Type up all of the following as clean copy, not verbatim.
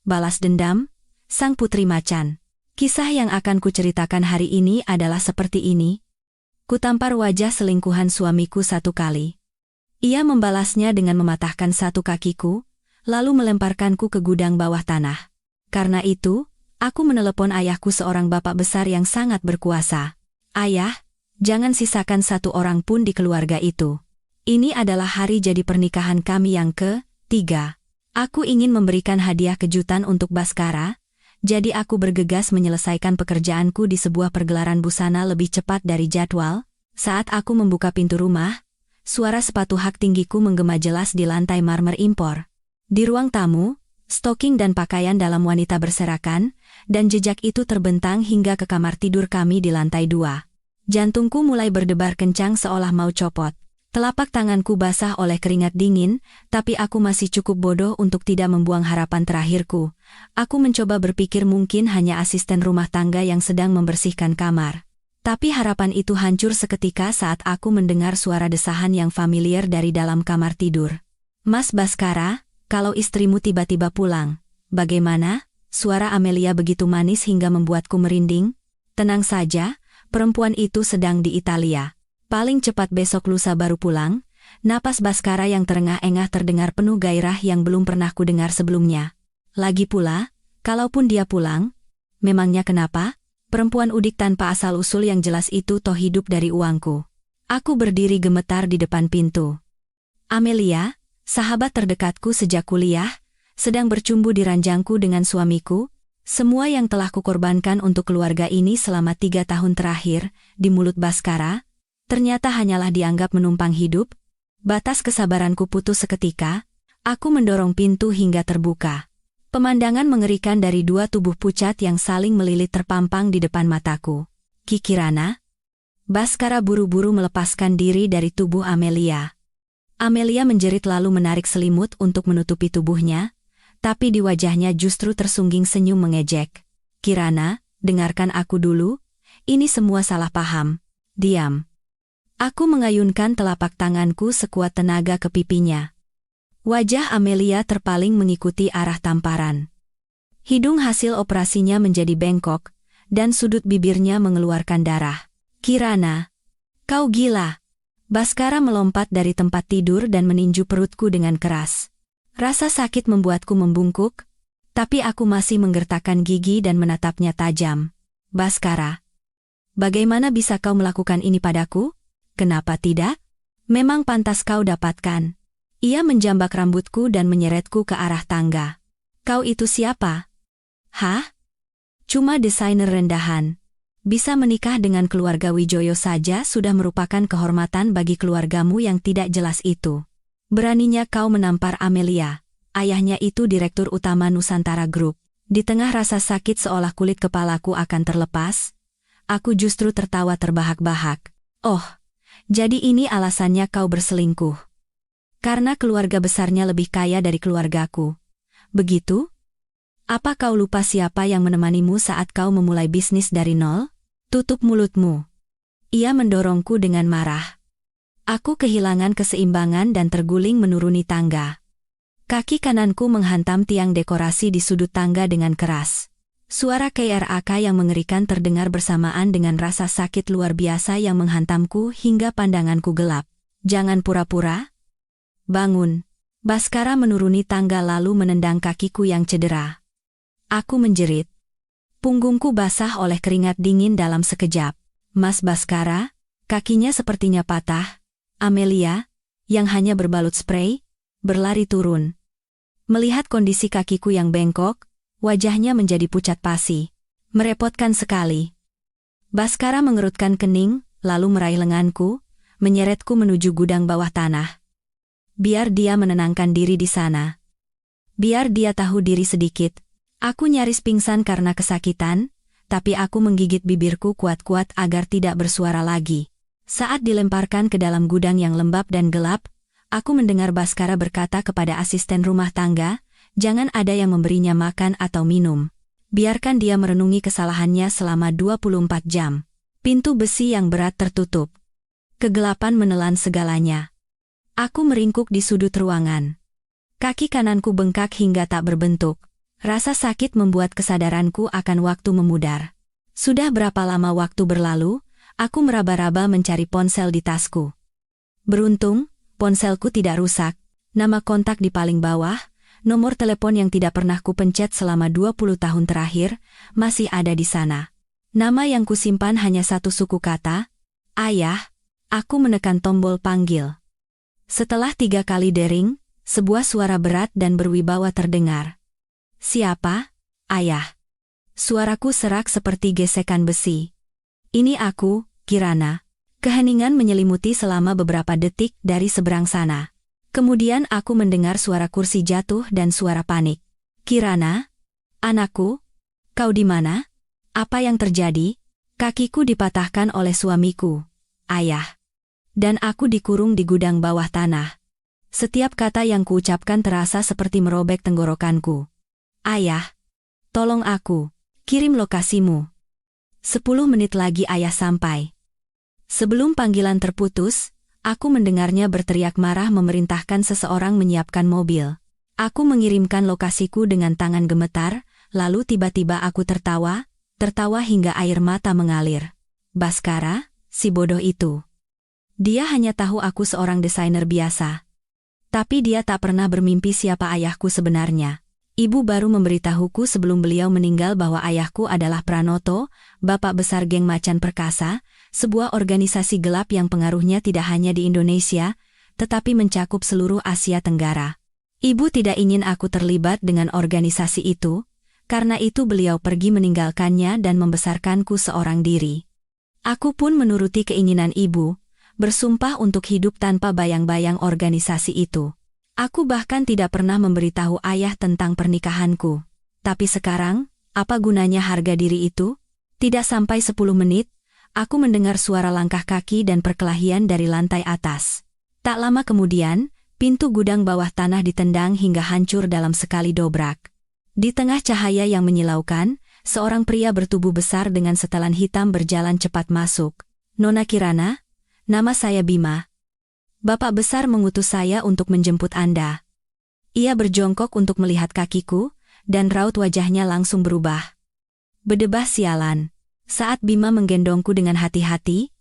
Balas dendam, Sang Putri Macan. Kisah yang akan kuceritakan hari ini adalah seperti ini. Kutampar wajah selingkuhan suamiku satu kali. Ia membalasnya dengan mematahkan satu kakiku, lalu melemparkanku ke gudang bawah tanah. Karena itu, aku menelepon ayahku, seorang bapak besar yang sangat berkuasa. Ayah, jangan sisakan satu orang pun di keluarga itu. Ini adalah hari jadi pernikahan kami yang ke-3. Aku ingin memberikan hadiah kejutan untuk Baskara, jadi aku bergegas menyelesaikan pekerjaanku di sebuah pergelaran busana lebih cepat dari jadwal. Saat aku membuka pintu rumah, suara sepatu hak tinggiku menggema jelas di lantai marmer impor. Di ruang tamu, stoking dan pakaian dalam wanita berserakan, dan jejak itu terbentang hingga ke kamar tidur kami di lantai 2. Jantungku mulai berdebar kencang seolah mau copot. Telapak tanganku basah oleh keringat dingin, tapi aku masih cukup bodoh untuk tidak membuang harapan terakhirku. Aku mencoba berpikir mungkin hanya asisten rumah tangga yang sedang membersihkan kamar. Tapi harapan itu hancur seketika saat aku mendengar suara desahan yang familiar dari dalam kamar tidur. "Mas Baskara, kalau istrimu tiba-tiba pulang, bagaimana?" Suara Amelia begitu manis hingga membuatku merinding. "Tenang saja, perempuan itu sedang di Italia. Paling cepat besok lusa baru pulang." Napas Baskara yang terengah-engah terdengar penuh gairah yang belum pernah kudengar sebelumnya. Lagi pula, kalaupun dia pulang, memangnya kenapa? Perempuan udik tanpa asal-usul yang jelas itu toh hidup dari uangku. Aku berdiri gemetar di depan pintu. Amelia, sahabat terdekatku sejak kuliah, sedang bercumbu di ranjangku dengan suamiku. Semua yang telah kukorbankan untuk keluarga ini selama 3 tahun terakhir, di mulut Baskara, ternyata hanyalah dianggap menumpang hidup. Batas kesabaranku putus seketika. Aku mendorong pintu hingga terbuka. Pemandangan mengerikan dari dua tubuh pucat yang saling melilit terpampang di depan mataku. "Kikirana?" Baskara buru-buru melepaskan diri dari tubuh Amelia. Amelia menjerit lalu menarik selimut untuk menutupi tubuhnya, tapi di wajahnya justru tersungging senyum mengejek. "Kirana, dengarkan aku dulu. Ini semua salah paham. Diam." Aku mengayunkan telapak tanganku sekuat tenaga ke pipinya. Wajah Amelia terpaling mengikuti arah tamparan. Hidung hasil operasinya menjadi bengkok, dan sudut bibirnya mengeluarkan darah. "Kirana, kau gila!" Baskara melompat dari tempat tidur dan meninju perutku dengan keras. Rasa sakit membuatku membungkuk, tapi aku masih menggertakkan gigi dan menatapnya tajam. "Baskara, bagaimana bisa kau melakukan ini padaku? Kenapa tidak? Memang pantas kau dapatkan." Ia menjambak rambutku dan menyeretku ke arah tangga. "Kau itu siapa?" "Hah? Cuma desainer rendahan. Bisa menikah dengan keluarga Wijoyo saja sudah merupakan kehormatan bagi keluargamu yang tidak jelas itu. Beraninya kau menampar Amelia. Ayahnya itu direktur utama Nusantara Group." Di tengah rasa sakit seolah kulit kepalaku akan terlepas, aku justru tertawa terbahak-bahak. "Oh, jadi ini alasannya kau berselingkuh. Karena keluarga besarnya lebih kaya dari keluargaku. Begitu? Apa kau lupa siapa yang menemanimu saat kau memulai bisnis dari nol? Tutup mulutmu." Ia mendorongku dengan marah. Aku kehilangan keseimbangan dan terguling menuruni tangga. Kaki kananku menghantam tiang dekorasi di sudut tangga dengan keras. Suara KRAK yang mengerikan terdengar bersamaan dengan rasa sakit luar biasa yang menghantamku hingga pandanganku gelap. "Jangan pura-pura. Bangun." Baskara menuruni tangga lalu menendang kakiku yang cedera. Aku menjerit. Punggungku basah oleh keringat dingin dalam sekejap. "Mas Baskara?" Kakinya sepertinya patah. Amelia, yang hanya berbalut spray, berlari turun. Melihat kondisi kakiku yang bengkok, wajahnya menjadi pucat pasi. Merepotkan sekali. Baskara mengerutkan kening, lalu meraih lenganku, menyeretku menuju gudang bawah tanah. Biar dia menenangkan diri di sana. Biar dia tahu diri sedikit. Aku nyaris pingsan karena kesakitan, tapi aku menggigit bibirku kuat-kuat agar tidak bersuara lagi. Saat dilemparkan ke dalam gudang yang lembab dan gelap, aku mendengar Baskara berkata kepada asisten rumah tangga, "Jangan ada yang memberinya makan atau minum. Biarkan dia merenungi kesalahannya selama 24 jam. Pintu besi yang berat tertutup. Kegelapan menelan segalanya." Aku meringkuk di sudut ruangan. Kaki kananku bengkak hingga tak berbentuk. Rasa sakit membuat kesadaranku akan waktu memudar. Sudah berapa lama waktu berlalu, aku meraba-raba mencari ponsel di tasku. Beruntung, ponselku tidak rusak. Nama kontak di paling bawah, nomor telepon yang tidak pernah kupencet selama 20 tahun terakhir, masih ada di sana. Nama yang kusimpan hanya satu suku kata, Ayah. Aku menekan tombol panggil. Setelah 3 kali dering, sebuah suara berat dan berwibawa terdengar. Siapa? Ayah. Suaraku serak seperti gesekan besi. Ini aku, Kirana. Keheningan menyelimuti selama beberapa detik dari seberang sana. Kemudian aku mendengar suara kursi jatuh dan suara panik. Kirana? Anakku? Kau di mana? Apa yang terjadi? Kakiku dipatahkan oleh suamiku. Ayah. Dan aku dikurung di gudang bawah tanah. Setiap kata yang kuucapkan terasa seperti merobek tenggorokanku. Ayah, tolong aku, kirim lokasimu. 10 menit lagi ayah sampai. Sebelum panggilan terputus, aku mendengarnya berteriak marah memerintahkan seseorang menyiapkan mobil. Aku mengirimkan lokasiku dengan tangan gemetar, lalu tiba-tiba aku tertawa hingga air mata mengalir. Baskara, si bodoh itu. Dia hanya tahu aku seorang desainer biasa. Tapi dia tak pernah bermimpi siapa ayahku sebenarnya. Ibu baru memberitahuku sebelum beliau meninggal bahwa ayahku adalah Pranoto, bapak besar geng Macan Perkasa, sebuah organisasi gelap yang pengaruhnya tidak hanya di Indonesia, tetapi mencakup seluruh Asia Tenggara. Ibu tidak ingin aku terlibat dengan organisasi itu, karena itu beliau pergi meninggalkannya dan membesarkanku seorang diri. Aku pun menuruti keinginan ibu, bersumpah untuk hidup tanpa bayang-bayang organisasi itu. Aku bahkan tidak pernah memberitahu ayah tentang pernikahanku. Tapi sekarang, apa gunanya harga diri itu? Tidak sampai 10 menit, aku mendengar suara langkah kaki dan perkelahian dari lantai atas. Tak lama kemudian, pintu gudang bawah tanah ditendang hingga hancur dalam sekali dobrak. Di tengah cahaya yang menyilaukan, seorang pria bertubuh besar dengan setelan hitam berjalan cepat masuk. Nona Kirana, nama saya Bima. Bapak besar mengutus saya untuk menjemput Anda. Ia berjongkok untuk melihat kakiku, dan raut wajahnya langsung berubah. Bedebah sialan. Saat Bima menggendongku dengan hati-hati,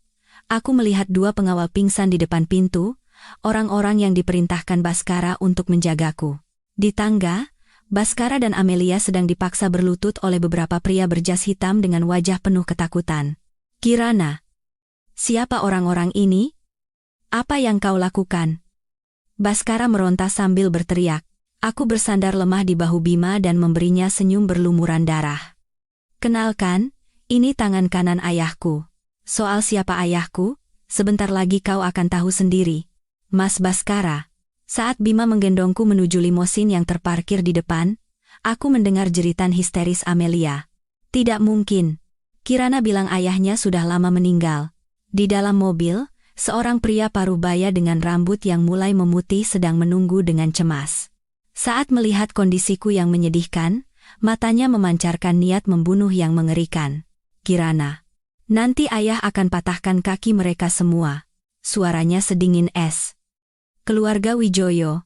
aku melihat 2 pengawal pingsan di depan pintu, orang-orang yang diperintahkan Baskara untuk menjagaku. Di tangga, Baskara dan Amelia sedang dipaksa berlutut oleh beberapa pria berjas hitam dengan wajah penuh ketakutan. Kirana. Siapa orang-orang ini? Apa yang kau lakukan? Baskara meronta sambil berteriak. Aku bersandar lemah di bahu Bima dan memberinya senyum berlumuran darah. Kenalkan, ini tangan kanan ayahku. Soal siapa ayahku, sebentar lagi kau akan tahu sendiri. Mas Baskara. Saat Bima menggendongku menuju limosin yang terparkir di depan, aku mendengar jeritan histeris Amelia. Tidak mungkin. Kirana bilang ayahnya sudah lama meninggal. Di dalam mobil, seorang pria parubaya dengan rambut yang mulai memutih sedang menunggu dengan cemas. Saat melihat kondisiku yang menyedihkan, matanya memancarkan niat membunuh yang mengerikan. Kirana. Nanti ayah akan patahkan kaki mereka semua. Suaranya sedingin es. Keluarga Wijoyo.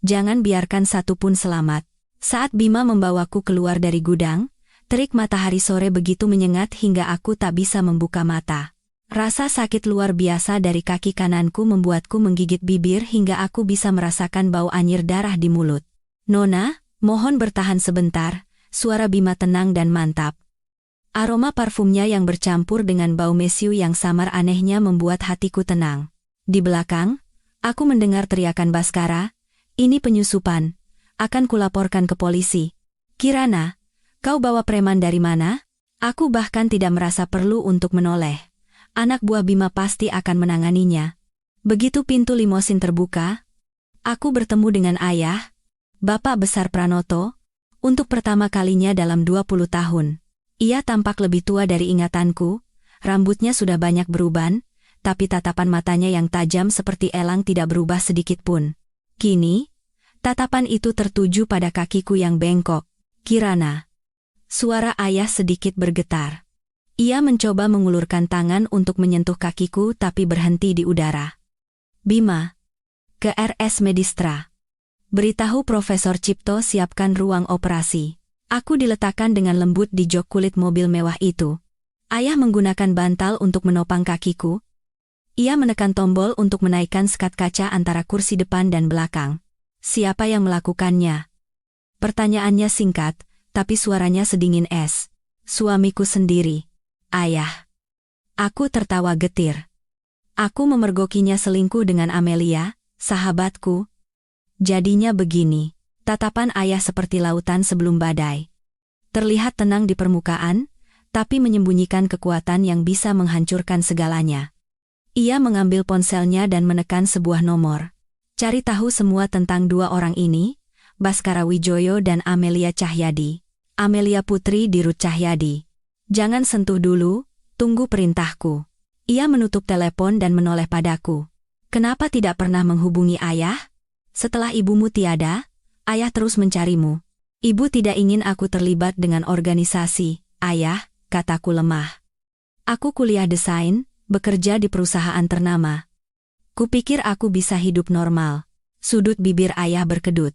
Jangan biarkan satu pun selamat. Saat Bima membawaku keluar dari gudang, terik matahari sore begitu menyengat hingga aku tak bisa membuka mata. Rasa sakit luar biasa dari kaki kananku membuatku menggigit bibir hingga aku bisa merasakan bau anyir darah di mulut. Nona, mohon bertahan sebentar, suara Bima tenang dan mantap. Aroma parfumnya yang bercampur dengan bau mesiu yang samar anehnya membuat hatiku tenang. Di belakang, aku mendengar teriakan Baskara, ini penyusupan, akan kulaporkan ke polisi. Kirana, kau bawa preman dari mana? Aku bahkan tidak merasa perlu untuk menoleh. Anak buah Bima pasti akan menanganinya. Begitu pintu limosin terbuka, aku bertemu dengan ayah, Bapak Besar Pranoto, untuk pertama kalinya dalam 20 tahun. Ia tampak lebih tua dari ingatanku, rambutnya sudah banyak beruban, tapi tatapan matanya yang tajam seperti elang tidak berubah sedikit pun. Kini, tatapan itu tertuju pada kakiku yang bengkok. Kirana. Suara ayah sedikit bergetar. Ia mencoba mengulurkan tangan untuk menyentuh kakiku tapi berhenti di udara. Bima. Ke RS Medistra. Beritahu Profesor Cipto siapkan ruang operasi. Aku diletakkan dengan lembut di jok kulit mobil mewah itu. Ayah menggunakan bantal untuk menopang kakiku. Ia menekan tombol untuk menaikkan sekat kaca antara kursi depan dan belakang. Siapa yang melakukannya? Pertanyaannya singkat, tapi suaranya sedingin es. Suamiku sendiri. Ayah. Aku tertawa getir. Aku memergokinya selingkuh dengan Amelia, sahabatku. Jadinya begini. Tatapan ayah seperti lautan sebelum badai. Terlihat tenang di permukaan, tapi menyembunyikan kekuatan yang bisa menghancurkan segalanya. Ia mengambil ponselnya dan menekan sebuah nomor. Cari tahu semua tentang dua orang ini, Baskara Wijoyo dan Amelia Cahyadi. Amelia Putri Dirut Cahyadi. Jangan sentuh dulu, tunggu perintahku. Ia menutup telepon dan menoleh padaku. Kenapa tidak pernah menghubungi ayah? Setelah ibumu tiada, ayah terus mencarimu. Ibu tidak ingin aku terlibat dengan organisasi, ayah, kataku lemah. Aku kuliah desain, bekerja di perusahaan ternama. Kupikir aku bisa hidup normal. Sudut bibir ayah berkedut.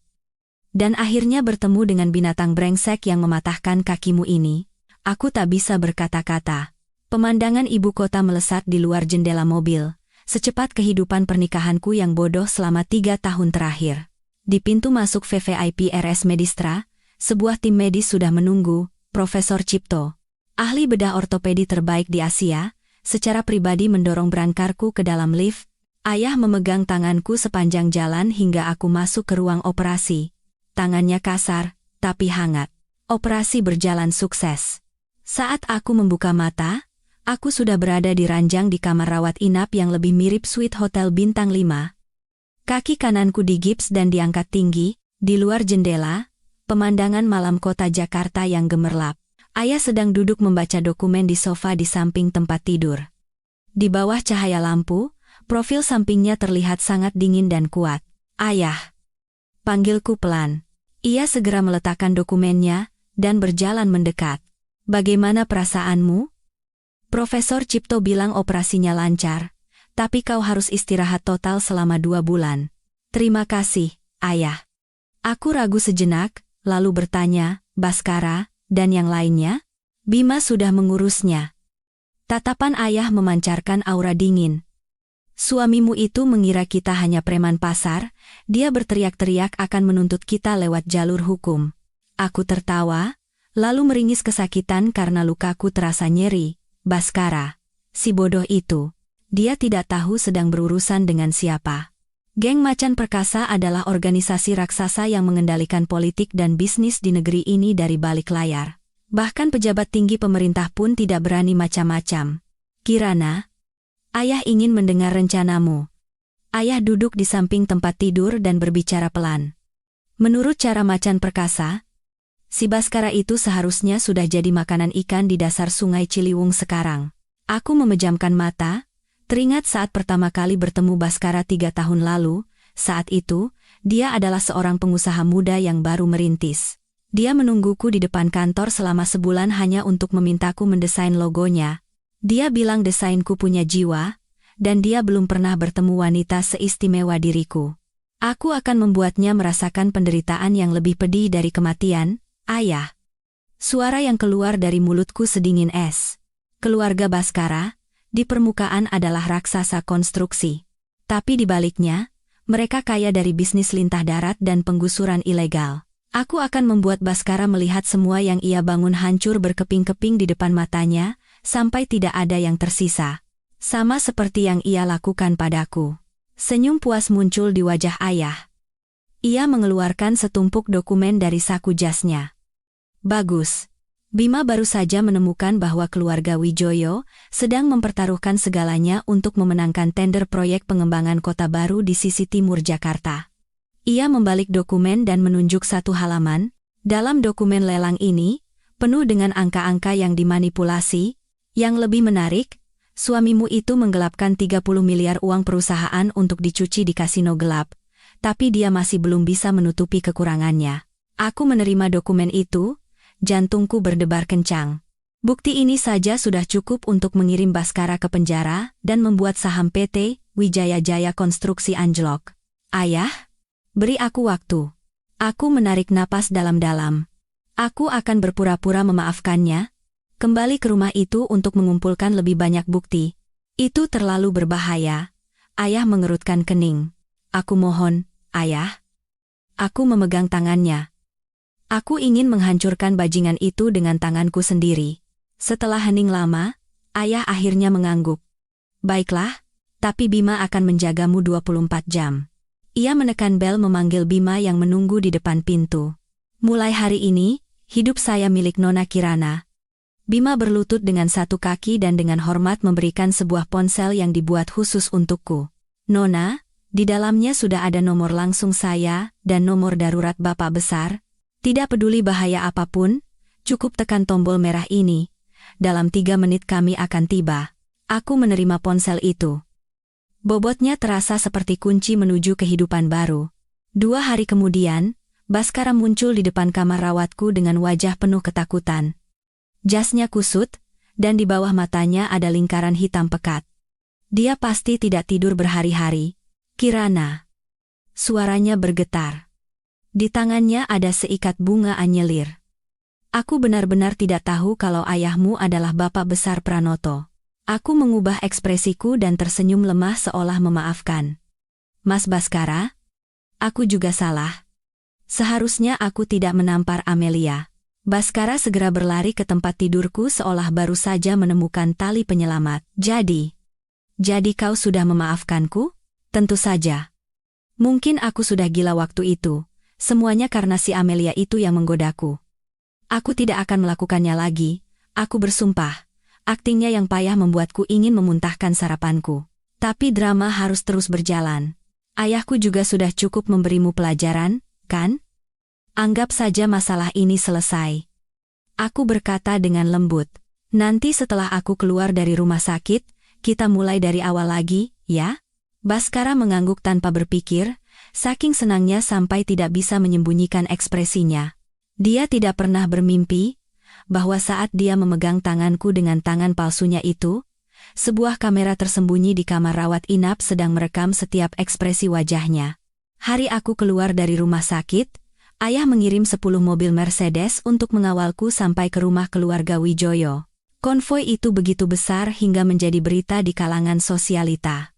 Dan akhirnya bertemu dengan binatang brengsek yang mematahkan kakimu ini. Aku tak bisa berkata-kata. Pemandangan ibu kota melesat di luar jendela mobil. Secepat kehidupan pernikahanku yang bodoh selama 3 tahun terakhir. Di pintu masuk VVIP RS Medistra, sebuah tim medis sudah menunggu, Profesor Cipto. Ahli bedah ortopedi terbaik di Asia, secara pribadi mendorong berangkarku ke dalam lift. Ayah memegang tanganku sepanjang jalan hingga aku masuk ke ruang operasi. Tangannya kasar, tapi hangat. Operasi berjalan sukses. Saat aku membuka mata, aku sudah berada di ranjang di kamar rawat inap yang lebih mirip suite hotel bintang 5. Kaki kananku digips dan diangkat tinggi, di luar jendela, pemandangan malam kota Jakarta yang gemerlap. Ayah sedang duduk membaca dokumen di sofa di samping tempat tidur. Di bawah cahaya lampu, profil sampingnya terlihat sangat dingin dan kuat. Ayah. Panggilku pelan. Ia segera meletakkan dokumennya, dan berjalan mendekat. Bagaimana perasaanmu? Profesor Cipto bilang operasinya lancar, tapi kau harus istirahat total selama 2 bulan. Terima kasih, ayah. Aku ragu sejenak, lalu bertanya, Baskara, dan yang lainnya? Bima sudah mengurusnya. Tatapan ayah memancarkan aura dingin. Suamimu itu mengira kita hanya preman pasar, dia berteriak-teriak akan menuntut kita lewat jalur hukum. Aku tertawa, lalu meringis kesakitan karena lukaku terasa nyeri. Baskara, si bodoh itu, dia tidak tahu sedang berurusan dengan siapa. Geng Macan Perkasa adalah organisasi raksasa yang mengendalikan politik dan bisnis di negeri ini dari balik layar. Bahkan pejabat tinggi pemerintah pun tidak berani macam-macam. Kirana, ayah ingin mendengar rencanamu. Ayah duduk di samping tempat tidur dan berbicara pelan. Menurut cara Macan Perkasa, si Baskara itu seharusnya sudah jadi makanan ikan di dasar sungai Ciliwung sekarang. Aku memejamkan mata, teringat saat pertama kali bertemu Baskara 3 tahun lalu. Saat itu, dia adalah seorang pengusaha muda yang baru merintis. Dia menungguku di depan kantor selama sebulan hanya untuk memintaku mendesain logonya. Dia bilang desainku punya jiwa, dan dia belum pernah bertemu wanita seistimewa diriku. Aku akan membuatnya merasakan penderitaan yang lebih pedih dari kematian. Ayah. Suara yang keluar dari mulutku sedingin es. Keluarga Baskara, di permukaan adalah raksasa konstruksi. Tapi di baliknya, mereka kaya dari bisnis lintah darat dan penggusuran ilegal. Aku akan membuat Baskara melihat semua yang ia bangun hancur berkeping-keping di depan matanya, sampai tidak ada yang tersisa. Sama seperti yang ia lakukan padaku. Senyum puas muncul di wajah ayah. Ia mengeluarkan setumpuk dokumen dari saku jasnya. Bagus. Bima baru saja menemukan bahwa keluarga Wijoyo sedang mempertaruhkan segalanya untuk memenangkan tender proyek pengembangan kota baru di sisi timur Jakarta. Ia membalik dokumen dan menunjuk satu halaman. Dalam dokumen lelang ini, penuh dengan angka-angka yang dimanipulasi. Yang lebih menarik, suamimu itu menggelapkan 30 miliar uang perusahaan untuk dicuci di kasino gelap. Tapi dia masih belum bisa menutupi kekurangannya. Aku menerima dokumen itu. Jantungku berdebar kencang. Bukti ini saja sudah cukup untuk mengirim Baskara ke penjara dan membuat saham PT Wijaya Jaya Konstruksi anjlok. Ayah? Beri aku waktu. Aku menarik napas dalam-dalam. Aku akan berpura-pura memaafkannya, kembali ke rumah itu untuk mengumpulkan lebih banyak bukti. Itu terlalu berbahaya. Ayah mengerutkan kening. Aku mohon, Ayah. Aku memegang tangannya. Aku ingin menghancurkan bajingan itu dengan tanganku sendiri. Setelah hening lama, Ayah akhirnya mengangguk. Baiklah, tapi Bima akan menjagamu 24 jam. Ia menekan bel memanggil Bima yang menunggu di depan pintu. Mulai hari ini, hidup saya milik Nona Kirana. Bima berlutut dengan satu kaki dan dengan hormat memberikan sebuah ponsel yang dibuat khusus untukku. Nona, di dalamnya sudah ada nomor langsung saya dan nomor darurat Bapak Besar. Tidak peduli bahaya apapun, cukup tekan tombol merah ini. Dalam 3 menit kami akan tiba. Aku menerima ponsel itu. Bobotnya terasa seperti kunci menuju kehidupan baru. 2 hari kemudian, Baskara muncul di depan kamar rawatku dengan wajah penuh ketakutan. Jasnya kusut, dan di bawah matanya ada lingkaran hitam pekat. Dia pasti tidak tidur berhari-hari. Kirana. Suaranya bergetar. Di tangannya ada seikat bunga anyelir. Aku benar-benar tidak tahu kalau ayahmu adalah Bapak Besar Pranoto. Aku mengubah ekspresiku dan tersenyum lemah seolah memaafkan. Mas Baskara, aku juga salah. Seharusnya aku tidak menampar Amelia. Baskara segera berlari ke tempat tidurku seolah baru saja menemukan tali penyelamat. Jadi kau sudah memaafkanku? Tentu saja. Mungkin aku sudah gila waktu itu. Semuanya karena si Amelia itu yang menggodaku. Aku tidak akan melakukannya lagi, aku bersumpah. Aktingnya yang payah membuatku ingin memuntahkan sarapanku. Tapi drama harus terus berjalan. Ayahku juga sudah cukup memberimu pelajaran, kan? Anggap saja masalah ini selesai. Aku berkata dengan lembut. Nanti setelah aku keluar dari rumah sakit, kita mulai dari awal lagi, ya? Baskara mengangguk tanpa berpikir, saking senangnya sampai tidak bisa menyembunyikan ekspresinya. Dia tidak pernah bermimpi bahwa saat dia memegang tanganku dengan tangan palsunya itu, sebuah kamera tersembunyi di kamar rawat inap sedang merekam setiap ekspresi wajahnya. Hari aku keluar dari rumah sakit, ayah mengirim 10 mobil Mercedes untuk mengawalku sampai ke rumah keluarga Wijoyo. Konvoi itu begitu besar hingga menjadi berita di kalangan sosialita.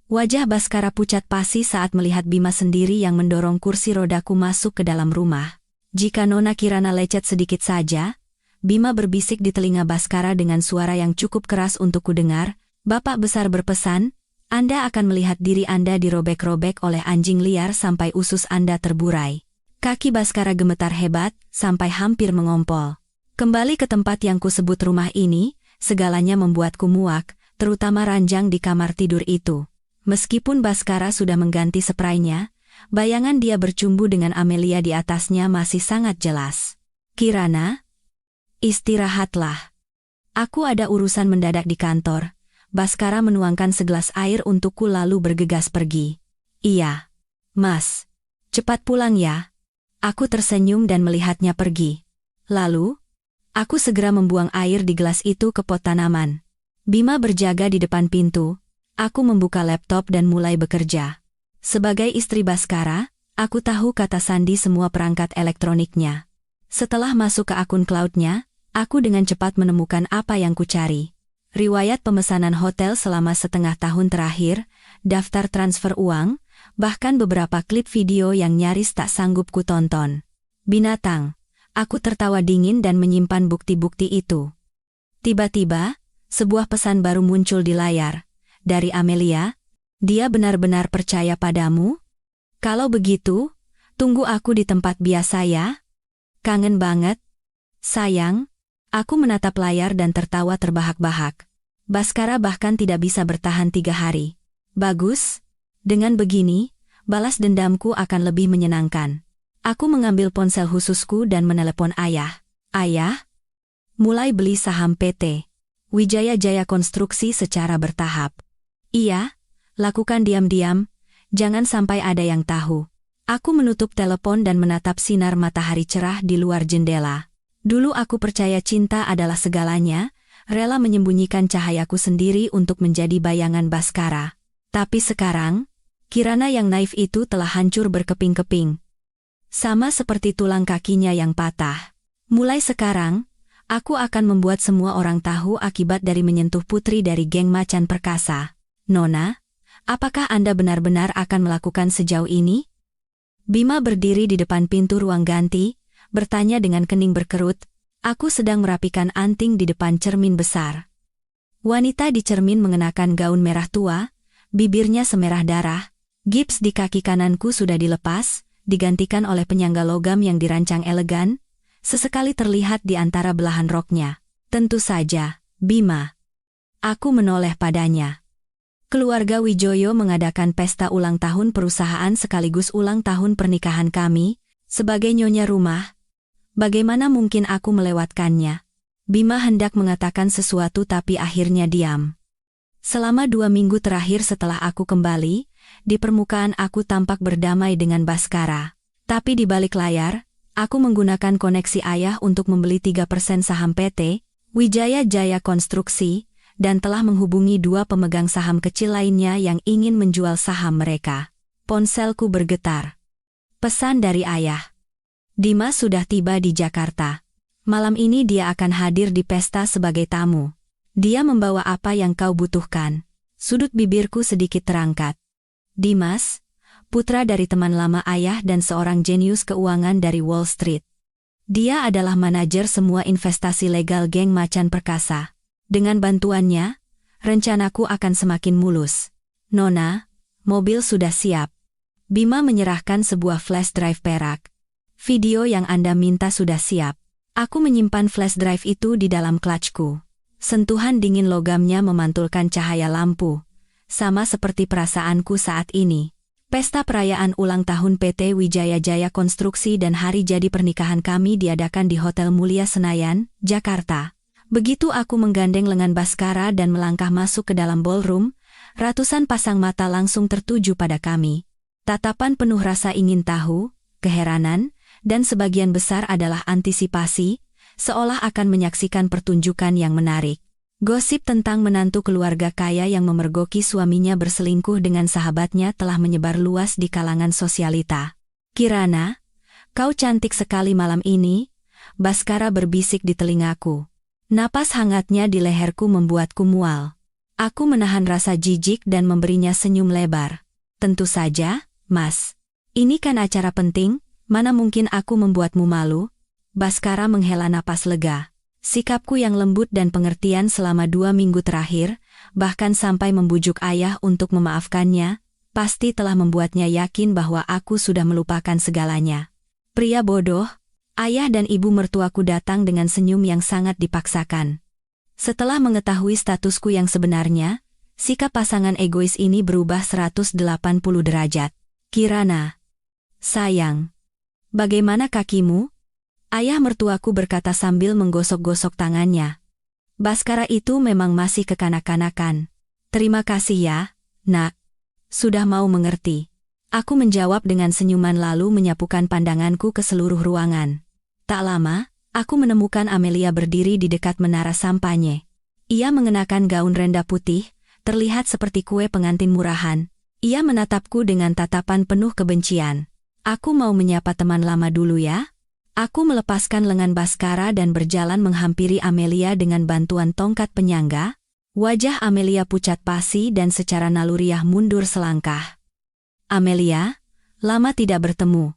Wajah Baskara pucat pasi saat melihat Bima sendiri yang mendorong kursi rodaku masuk ke dalam rumah. Jika Nona Kirana lecet sedikit saja, Bima berbisik di telinga Baskara dengan suara yang cukup keras untuk kudengar, Bapak Besar berpesan, Anda akan melihat diri Anda dirobek-robek oleh anjing liar sampai usus Anda terburai. Kaki Baskara gemetar hebat, sampai hampir mengompol. Kembali ke tempat yang kusebut rumah ini, segalanya membuatku muak, terutama ranjang di kamar tidur itu. Meskipun Baskara sudah mengganti spraynya, bayangan dia bercumbu dengan Amelia di atasnya masih sangat jelas. Kirana, istirahatlah. Aku ada urusan mendadak di kantor. Baskara menuangkan segelas air untukku lalu bergegas pergi. Iya, Mas. Cepat pulang ya. Aku tersenyum dan melihatnya pergi. Lalu, aku segera membuang air di gelas itu ke pot tanaman. Bima berjaga di depan pintu. Aku membuka laptop dan mulai bekerja. Sebagai istri Baskara, aku tahu kata sandi semua perangkat elektroniknya. Setelah masuk ke akun cloud-nya, aku dengan cepat menemukan apa yang kucari. Riwayat pemesanan hotel selama setengah tahun terakhir, daftar transfer uang, bahkan beberapa klip video yang nyaris tak sanggup kutonton. Binatang, aku tertawa dingin dan menyimpan bukti-bukti itu. Tiba-tiba, sebuah pesan baru muncul di layar. Dari Amelia, dia benar-benar percaya padamu? Kalau begitu, tunggu aku di tempat biasa ya. Kangen banget. Sayang, aku menatap layar dan tertawa terbahak-bahak. Baskara bahkan tidak bisa bertahan 3 hari. Bagus, dengan begini, balas dendamku akan lebih menyenangkan. Aku mengambil ponsel khususku dan menelepon ayah. Ayah, mulai beli saham PT Wijaya Jaya Konstruksi secara bertahap. Iya, lakukan diam-diam, jangan sampai ada yang tahu. Aku menutup telepon dan menatap sinar matahari cerah di luar jendela. Dulu aku percaya cinta adalah segalanya, rela menyembunyikan cahayaku sendiri untuk menjadi bayangan Baskara. Tapi sekarang, Kirana yang naif itu telah hancur berkeping-keping. Sama seperti tulang kakinya yang patah. Mulai sekarang, aku akan membuat semua orang tahu akibat dari menyentuh putri dari geng macan perkasa. Nona, apakah Anda benar-benar akan melakukan sejauh ini? Bima berdiri di depan pintu ruang ganti, bertanya dengan kening berkerut. Aku sedang merapikan anting di depan cermin besar. Wanita di cermin mengenakan gaun merah tua, bibirnya semerah darah. Gips di kaki kananku sudah dilepas, digantikan oleh penyangga logam yang dirancang elegan, sesekali terlihat di antara belahan roknya. Tentu saja, Bima. Aku menoleh padanya. Keluarga Wijoyo mengadakan pesta ulang tahun perusahaan sekaligus ulang tahun pernikahan kami, sebagai nyonya rumah. Bagaimana mungkin aku melewatkannya? Bima hendak mengatakan sesuatu tapi akhirnya diam. Selama 2 minggu terakhir setelah aku kembali, di permukaan aku tampak berdamai dengan Baskara. Tapi di balik layar, aku menggunakan koneksi ayah untuk membeli 3% saham PT, Wijaya Jaya Konstruksi, dan telah menghubungi 2 pemegang saham kecil lainnya yang ingin menjual saham mereka. Ponselku bergetar. Pesan dari ayah. Dimas sudah tiba di Jakarta. Malam ini dia akan hadir di pesta sebagai tamu. Dia membawa apa yang kau butuhkan. Sudut bibirku sedikit terangkat. Dimas, putra dari teman lama ayah dan seorang jenius keuangan dari Wall Street. Dia adalah manajer semua investasi legal geng macan perkasa. Dengan bantuannya, rencanaku akan semakin mulus. Nona, mobil sudah siap. Bima menyerahkan sebuah flash drive perak. Video yang Anda minta sudah siap. Aku menyimpan flash drive itu di dalam clutchku. Sentuhan dingin logamnya memantulkan cahaya lampu. Sama seperti perasaanku saat ini. Pesta perayaan ulang tahun PT Wijaya Jaya Konstruksi dan hari jadi pernikahan kami diadakan di Hotel Mulia Senayan, Jakarta. Begitu aku menggandeng lengan Baskara dan melangkah masuk ke dalam ballroom, ratusan pasang mata langsung tertuju pada kami. Tatapan penuh rasa ingin tahu, keheranan, dan sebagian besar adalah antisipasi, seolah akan menyaksikan pertunjukan yang menarik. Gosip tentang menantu keluarga kaya yang memergoki suaminya berselingkuh dengan sahabatnya telah menyebar luas di kalangan sosialita. Kirana, kau cantik sekali malam ini, Baskara berbisik di telingaku. Napas hangatnya di leherku membuatku mual. Aku menahan rasa jijik dan memberinya senyum lebar. Tentu saja, Mas. Ini kan acara penting, mana mungkin aku membuatmu malu? Baskara menghela napas lega. Sikapku yang lembut dan pengertian selama 2 minggu terakhir, bahkan sampai membujuk ayah untuk memaafkannya, pasti telah membuatnya yakin bahwa aku sudah melupakan segalanya. Pria bodoh, ayah dan ibu mertuaku datang dengan senyum yang sangat dipaksakan. Setelah mengetahui statusku yang sebenarnya, sikap pasangan egois ini berubah 180 derajat. Kirana. Sayang. Bagaimana kakimu? Ayah mertuaku berkata sambil menggosok-gosok tangannya. Baskara itu memang masih kekanak-kanakan. Terima kasih ya, nak. Sudah mau mengerti. Aku menjawab dengan senyuman lalu menyapukan pandanganku ke seluruh ruangan. Tak lama, aku menemukan Amelia berdiri di dekat menara sampanye. Ia mengenakan gaun renda putih, terlihat seperti kue pengantin murahan. Ia menatapku dengan tatapan penuh kebencian. Aku mau menyapa teman lama dulu ya. Aku melepaskan lengan Baskara dan berjalan menghampiri Amelia dengan bantuan tongkat penyangga. Wajah Amelia pucat pasi dan secara naluriah mundur selangkah. Amelia, lama tidak bertemu.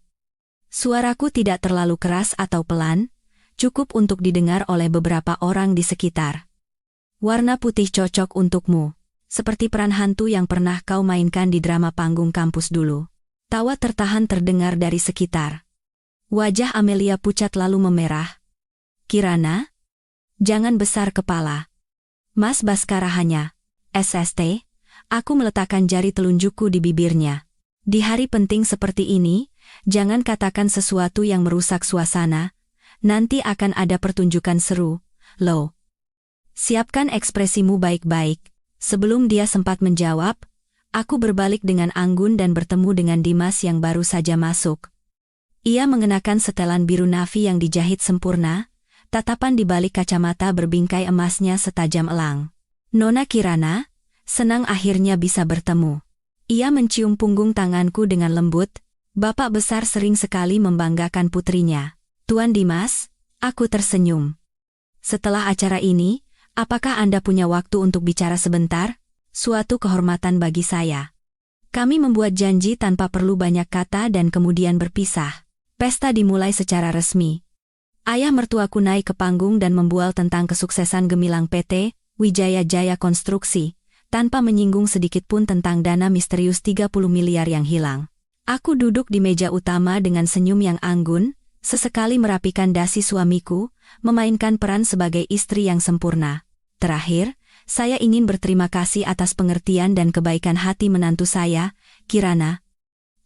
Suaraku tidak terlalu keras atau pelan, cukup untuk didengar oleh beberapa orang di sekitar. Warna putih cocok untukmu, seperti peran hantu yang pernah kau mainkan di drama panggung kampus dulu. Tawa tertahan terdengar dari sekitar. Wajah Amelia pucat lalu memerah. Kirana? Jangan besar kepala. Mas Baskara hanya. SST, aku meletakkan jari telunjukku di bibirnya. Di hari penting seperti ini, jangan katakan sesuatu yang merusak suasana. Nanti akan ada pertunjukan seru, Lo. Siapkan ekspresimu baik-baik. Sebelum dia sempat menjawab, aku berbalik dengan anggun dan bertemu dengan Dimas yang baru saja masuk. Ia mengenakan setelan biru navy yang dijahit sempurna, tatapan di balik kacamata berbingkai emasnya setajam elang. Nona Kirana, senang akhirnya bisa bertemu. Ia mencium punggung tanganku dengan lembut. Bapak besar sering sekali membanggakan putrinya. Tuan Dimas, aku tersenyum. Setelah acara ini, apakah Anda punya waktu untuk bicara sebentar? Suatu kehormatan bagi saya. Kami membuat janji tanpa perlu banyak kata dan kemudian berpisah. Pesta dimulai secara resmi. Ayah mertuaku naik ke panggung dan membual tentang kesuksesan gemilang PT Wijaya Jaya Konstruksi, tanpa menyinggung sedikit pun tentang dana misterius 30 miliar yang hilang. Aku duduk di meja utama dengan senyum yang anggun, sesekali merapikan dasi suamiku, memainkan peran sebagai istri yang sempurna. Terakhir, saya ingin berterima kasih atas pengertian dan kebaikan hati menantu saya, Kirana.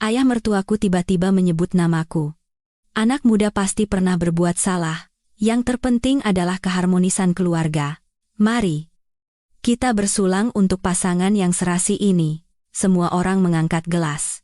Ayah mertuaku tiba-tiba menyebut namaku. Anak muda pasti pernah berbuat salah. Yang terpenting adalah keharmonisan keluarga. Mari kita bersulang untuk pasangan yang serasi ini. Semua orang mengangkat gelas.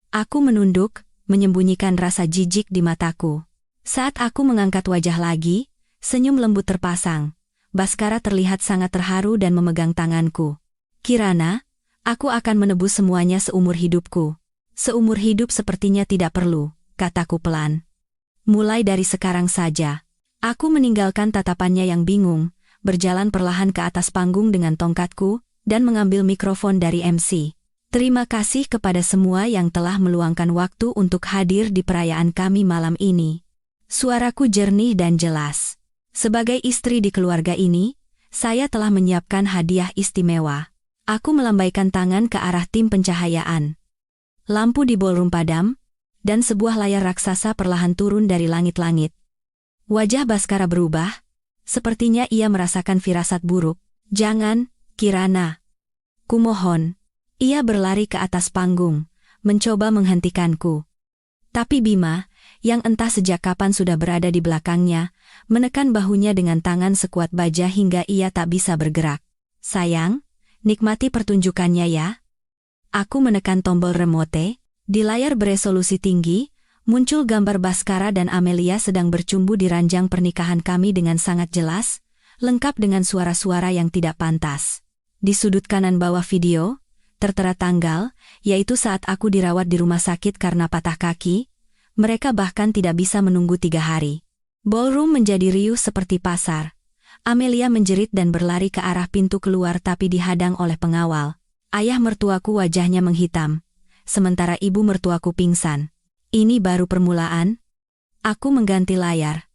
Aku menunduk, menyembunyikan rasa jijik di mataku. Saat aku mengangkat wajah lagi, senyum lembut terpasang. Baskara terlihat sangat terharu dan memegang tanganku. Kirana, aku akan menebus semuanya seumur hidupku. Seumur hidup sepertinya tidak perlu, kataku pelan. Mulai dari sekarang saja. Aku meninggalkan tatapannya yang bingung, berjalan perlahan ke atas panggung dengan tongkatku, dan mengambil mikrofon dari MC. Terima kasih kepada semua yang telah meluangkan waktu untuk hadir di perayaan kami malam ini. Suaraku jernih dan jelas. Sebagai istri di keluarga ini, saya telah menyiapkan hadiah istimewa. Aku melambaikan tangan ke arah tim pencahayaan. Lampu di ballroom padam, dan sebuah layar raksasa perlahan turun dari langit-langit. Wajah Baskara berubah, sepertinya ia merasakan firasat buruk. Jangan, Kirana. Kumohon. Ia berlari ke atas panggung, mencoba menghentikanku. Tapi Bima, yang entah sejak kapan sudah berada di belakangnya, menekan bahunya dengan tangan sekuat baja hingga ia tak bisa bergerak. Sayang, nikmati pertunjukannya ya. Aku menekan tombol remote. Di layar beresolusi tinggi, muncul gambar Baskara dan Amelia sedang bercumbu di ranjang pernikahan kami dengan sangat jelas, lengkap dengan suara-suara yang tidak pantas. Di sudut kanan bawah video, tertera tanggal, yaitu saat aku dirawat di rumah sakit karena patah kaki. Mereka bahkan tidak bisa menunggu 3 hari. Ballroom menjadi riuh seperti pasar. Amelia menjerit dan berlari ke arah pintu keluar tapi dihadang oleh pengawal. Ayah mertuaku wajahnya menghitam. Sementara ibu mertuaku pingsan. Ini baru permulaan. Aku mengganti layar.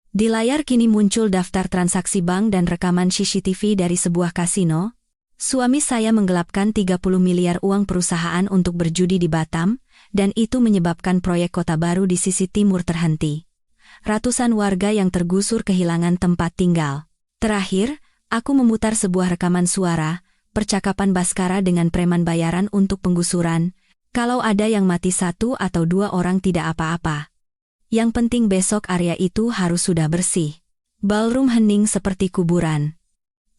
Di layar kini muncul daftar transaksi bank dan rekaman CCTV dari sebuah kasino. Suami saya menggelapkan 30 miliar uang perusahaan untuk berjudi di Batam, dan itu menyebabkan proyek kota baru di sisi timur terhenti. Ratusan warga yang tergusur kehilangan tempat tinggal. Terakhir, aku memutar sebuah rekaman suara, percakapan Baskara dengan preman bayaran untuk penggusuran. Kalau ada yang mati 1 atau 2 orang tidak apa-apa. Yang penting besok area itu harus sudah bersih. Ballroom hening seperti kuburan.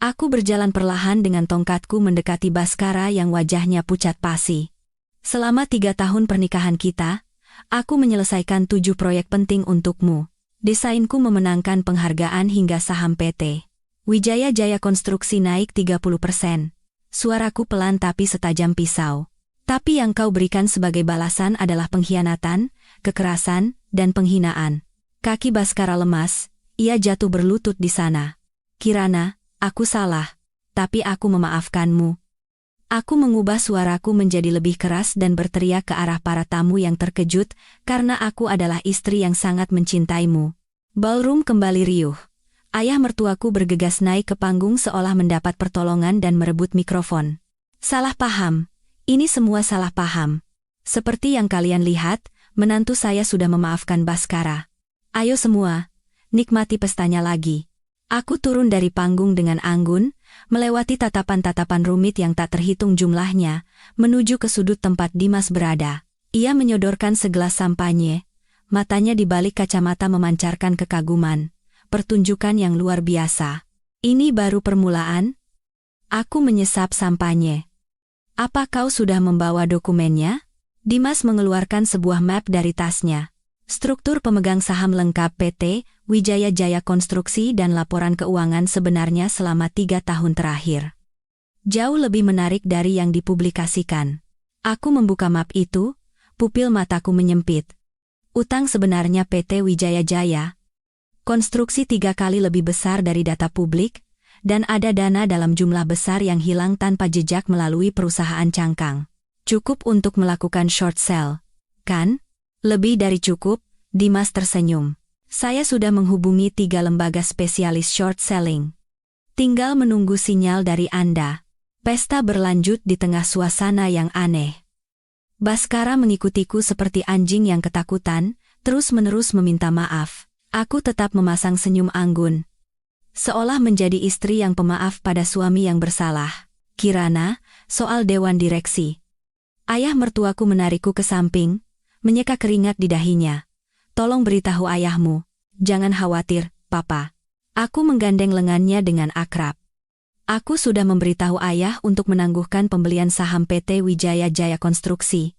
Aku berjalan perlahan dengan tongkatku mendekati Baskara yang wajahnya pucat pasi. Selama 3 tahun pernikahan kita, aku menyelesaikan 7 proyek penting untukmu. Desainku memenangkan penghargaan hingga saham PT Wijaya Jaya Konstruksi naik 30%. Suaraku pelan tapi setajam pisau. Tapi yang kau berikan sebagai balasan adalah pengkhianatan, kekerasan, dan penghinaan. Kaki Baskara lemas, ia jatuh berlutut di sana. Kirana, aku salah, tapi aku memaafkanmu. Aku mengubah suaraku menjadi lebih keras dan berteriak ke arah para tamu yang terkejut, karena aku adalah istri yang sangat mencintaimu. Ballroom kembali riuh. Ayah mertuaku bergegas naik ke panggung seolah mendapat pertolongan dan merebut mikrofon. Salah paham. Ini semua salah paham. Seperti yang kalian lihat, menantu saya sudah memaafkan Baskara. Ayo semua, nikmati pestanya lagi. Aku turun dari panggung dengan anggun, melewati tatapan-tatapan rumit yang tak terhitung jumlahnya, menuju ke sudut tempat Dimas berada. Ia menyodorkan segelas sampanye, matanya di balik kacamata memancarkan kekaguman. Pertunjukan yang luar biasa. Ini baru permulaan. Aku menyesap sampanye. Apa kau sudah membawa dokumennya? Dimas mengeluarkan sebuah map dari tasnya. Struktur pemegang saham lengkap PT Wijaya Jaya Konstruksi dan laporan keuangan sebenarnya selama 3 tahun terakhir. Jauh lebih menarik dari yang dipublikasikan. Aku membuka map itu, pupil mataku menyempit. Utang sebenarnya PT Wijaya Jaya. Konstruksi 3 kali lebih besar dari data publik, dan ada dana dalam jumlah besar yang hilang tanpa jejak melalui perusahaan cangkang. Cukup untuk melakukan short sell, kan? Lebih dari cukup, Dimas tersenyum. Saya sudah menghubungi 3 lembaga spesialis short selling. Tinggal menunggu sinyal dari Anda. Pesta berlanjut di tengah suasana yang aneh. Baskara mengikutiku seperti anjing yang ketakutan, terus-menerus meminta maaf. Aku tetap memasang senyum anggun. Seolah menjadi istri yang pemaaf pada suami yang bersalah. Kirana, soal dewan direksi. Ayah mertuaku menarikku ke samping, menyeka keringat di dahinya. Tolong beritahu ayahmu. Jangan khawatir, Papa. Aku menggandeng lengannya dengan akrab. Aku sudah memberitahu ayah untuk menangguhkan pembelian saham PT Wijaya Jaya Konstruksi.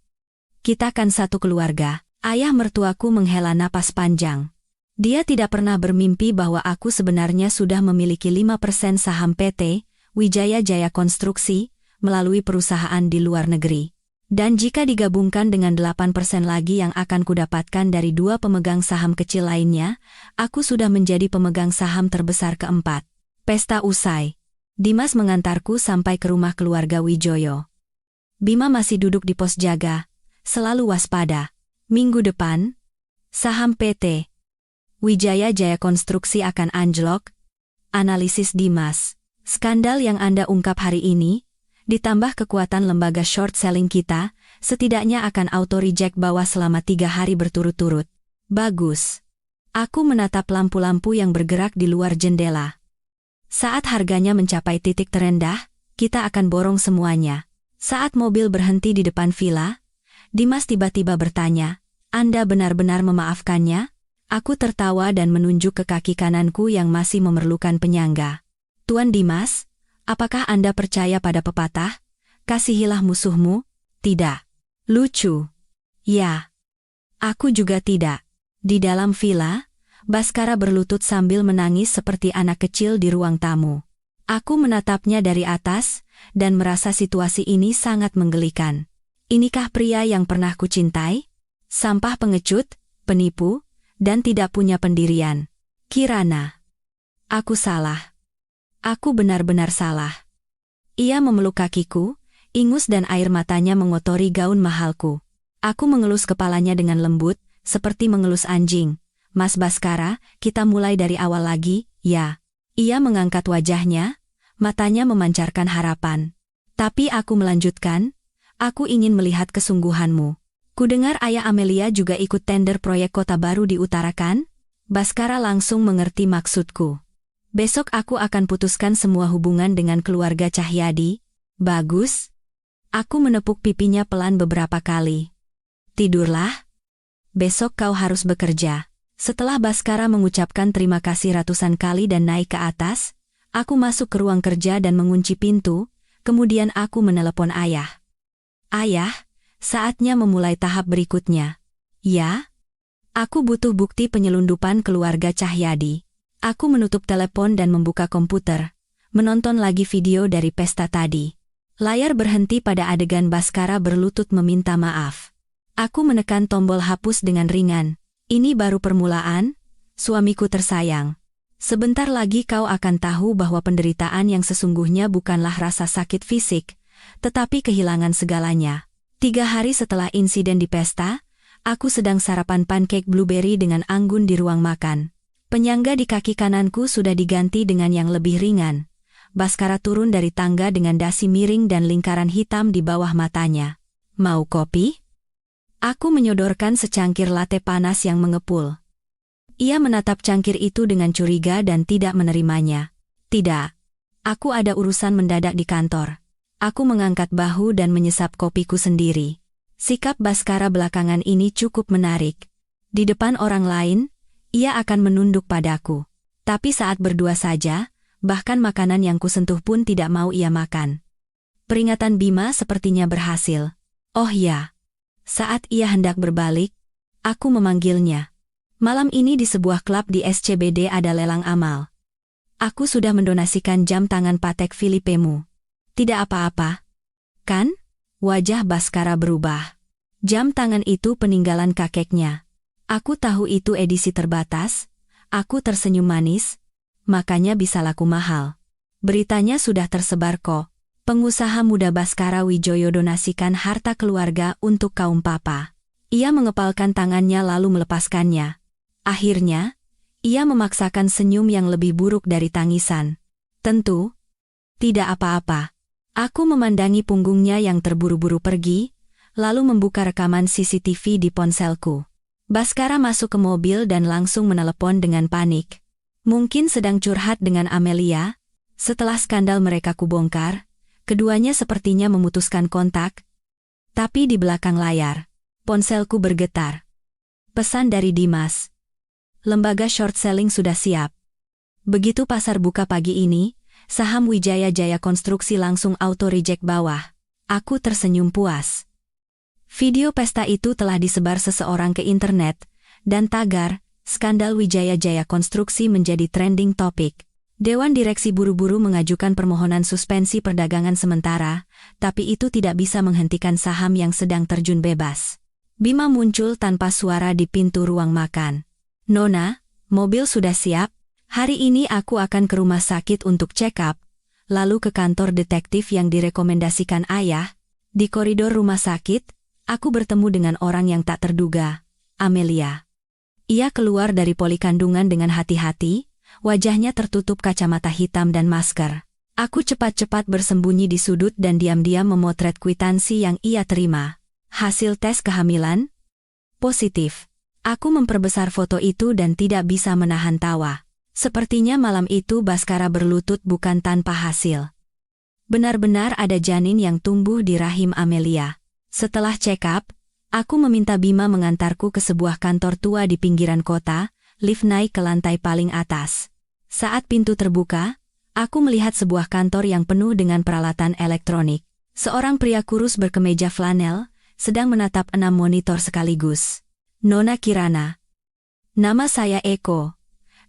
Kita kan satu keluarga. Ayah mertuaku menghela napas panjang. Dia tidak pernah bermimpi bahwa aku sebenarnya sudah memiliki 5% saham PT Wijaya Jaya Konstruksi melalui perusahaan di luar negeri. Dan jika digabungkan dengan 8% lagi yang akan kudapatkan dari 2 pemegang saham kecil lainnya, aku sudah menjadi pemegang saham terbesar keempat. Pesta usai. Dimas mengantarku sampai ke rumah keluarga Wijoyo. Bima masih duduk di pos jaga, selalu waspada. Minggu depan, saham PT Wijaya Jaya Konstruksi akan anjlok. Analisis Dimas. Skandal yang Anda ungkap hari ini, ditambah kekuatan lembaga short selling kita, setidaknya akan auto-reject bawah selama 3 hari berturut-turut. Bagus. Aku menatap lampu-lampu yang bergerak di luar jendela. Saat harganya mencapai titik terendah, kita akan borong semuanya. Saat mobil berhenti di depan villa, Dimas tiba-tiba bertanya, Anda benar-benar memaafkannya? Aku tertawa dan menunjuk ke kaki kananku yang masih memerlukan penyangga. Tuan Dimas, apakah Anda percaya pada pepatah? Kasihilah musuhmu? Tidak. Lucu. Ya. Aku juga tidak. Di dalam villa, Baskara berlutut sambil menangis seperti anak kecil di ruang tamu. Aku menatapnya dari atas, dan merasa situasi ini sangat menggelikan. Inikah pria yang pernah kucintai? Sampah pengecut, penipu, dan tidak punya pendirian. Kirana. Aku salah. Aku benar-benar salah. Ia memeluk kakiku, ingus dan air matanya mengotori gaun mahalku. Aku mengelus kepalanya dengan lembut, seperti mengelus anjing. Mas Baskara, kita mulai dari awal lagi, ya. Ia mengangkat wajahnya, matanya memancarkan harapan. Tapi aku melanjutkan, aku ingin melihat kesungguhanmu. Kudengar ayah Amelia juga ikut tender proyek kota baru di utara kan? Baskara langsung mengerti maksudku. Besok aku akan putuskan semua hubungan dengan keluarga Cahyadi. Bagus. Aku menepuk pipinya pelan beberapa kali. Tidurlah. Besok kau harus bekerja. Setelah Baskara mengucapkan terima kasih ratusan kali dan naik ke atas, aku masuk ke ruang kerja dan mengunci pintu, kemudian aku menelepon ayah. Ayah, saatnya memulai tahap berikutnya. Ya? Aku butuh bukti penyelundupan keluarga Cahyadi. Aku menutup telepon dan membuka komputer, menonton lagi video dari pesta tadi. Layar berhenti pada adegan Baskara berlutut meminta maaf. Aku menekan tombol hapus dengan ringan. Ini baru permulaan, suamiku tersayang. Sebentar lagi kau akan tahu bahwa penderitaan yang sesungguhnya bukanlah rasa sakit fisik, tetapi kehilangan segalanya. 3 hari setelah insiden di pesta, aku sedang sarapan pancake blueberry dengan anggun di ruang makan. Penyangga di kaki kananku sudah diganti dengan yang lebih ringan. Baskara turun dari tangga dengan dasi miring dan lingkaran hitam di bawah matanya. Mau kopi? Aku menyodorkan secangkir latte panas yang mengepul. Ia menatap cangkir itu dengan curiga dan tidak menerimanya. Tidak. Aku ada urusan mendadak di kantor. Aku mengangkat bahu dan menyesap kopiku sendiri. Sikap Baskara belakangan ini cukup menarik. Di depan orang lain, ia akan menunduk padaku. Tapi saat berdua saja, bahkan makanan yang kusentuh pun tidak mau ia makan. Peringatan Bima sepertinya berhasil. Oh ya. Saat ia hendak berbalik, aku memanggilnya. Malam ini di sebuah klub di SCBD ada lelang amal. Aku sudah mendonasikan jam tangan Patek Philippemu. Tidak apa-apa. Kan? Wajah Baskara berubah. Jam tangan itu peninggalan kakeknya. Aku tahu itu edisi terbatas. Aku tersenyum manis. Makanya bisa laku mahal. Beritanya sudah tersebar kok. Pengusaha muda Baskara Wijoyo donasikan harta keluarga untuk kaum papa. Ia mengepalkan tangannya lalu melepaskannya. Akhirnya, ia memaksakan senyum yang lebih buruk dari tangisan. Tentu, tidak apa-apa. Aku memandangi punggungnya yang terburu-buru pergi, lalu membuka rekaman CCTV di ponselku. Baskara masuk ke mobil dan langsung menelepon dengan panik. Mungkin sedang curhat dengan Amelia. Setelah skandal mereka kubongkar, keduanya sepertinya memutuskan kontak. Tapi di belakang layar, ponselku bergetar. Pesan dari Dimas. Lembaga short selling sudah siap. Begitu pasar buka pagi ini, saham Wijaya Jaya Konstruksi langsung auto-reject bawah. Aku tersenyum puas. Video pesta itu telah disebar seseorang ke internet, dan tagar, skandal Wijaya Jaya Konstruksi menjadi trending topik. Dewan Direksi buru-buru mengajukan permohonan suspensi perdagangan sementara, tapi itu tidak bisa menghentikan saham yang sedang terjun bebas. Bima muncul tanpa suara di pintu ruang makan. Nona, mobil sudah siap. Hari ini aku akan ke rumah sakit untuk check up, lalu ke kantor detektif yang direkomendasikan ayah. Di koridor rumah sakit, aku bertemu dengan orang yang tak terduga, Amelia. Ia keluar dari poli kandungan dengan hati-hati, wajahnya tertutup kacamata hitam dan masker. Aku cepat-cepat bersembunyi di sudut dan diam-diam memotret kwitansi yang ia terima. Hasil tes kehamilan? Positif. Aku memperbesar foto itu dan tidak bisa menahan tawa. Sepertinya malam itu Baskara berlutut bukan tanpa hasil. Benar-benar ada janin yang tumbuh di rahim Amelia. Setelah check up, aku meminta Bima mengantarku ke sebuah kantor tua di pinggiran kota, lift naik ke lantai paling atas. Saat pintu terbuka, aku melihat sebuah kantor yang penuh dengan peralatan elektronik. Seorang pria kurus berkemeja flanel, sedang menatap 6 monitor sekaligus. Nona Kirana. Nama saya Eko.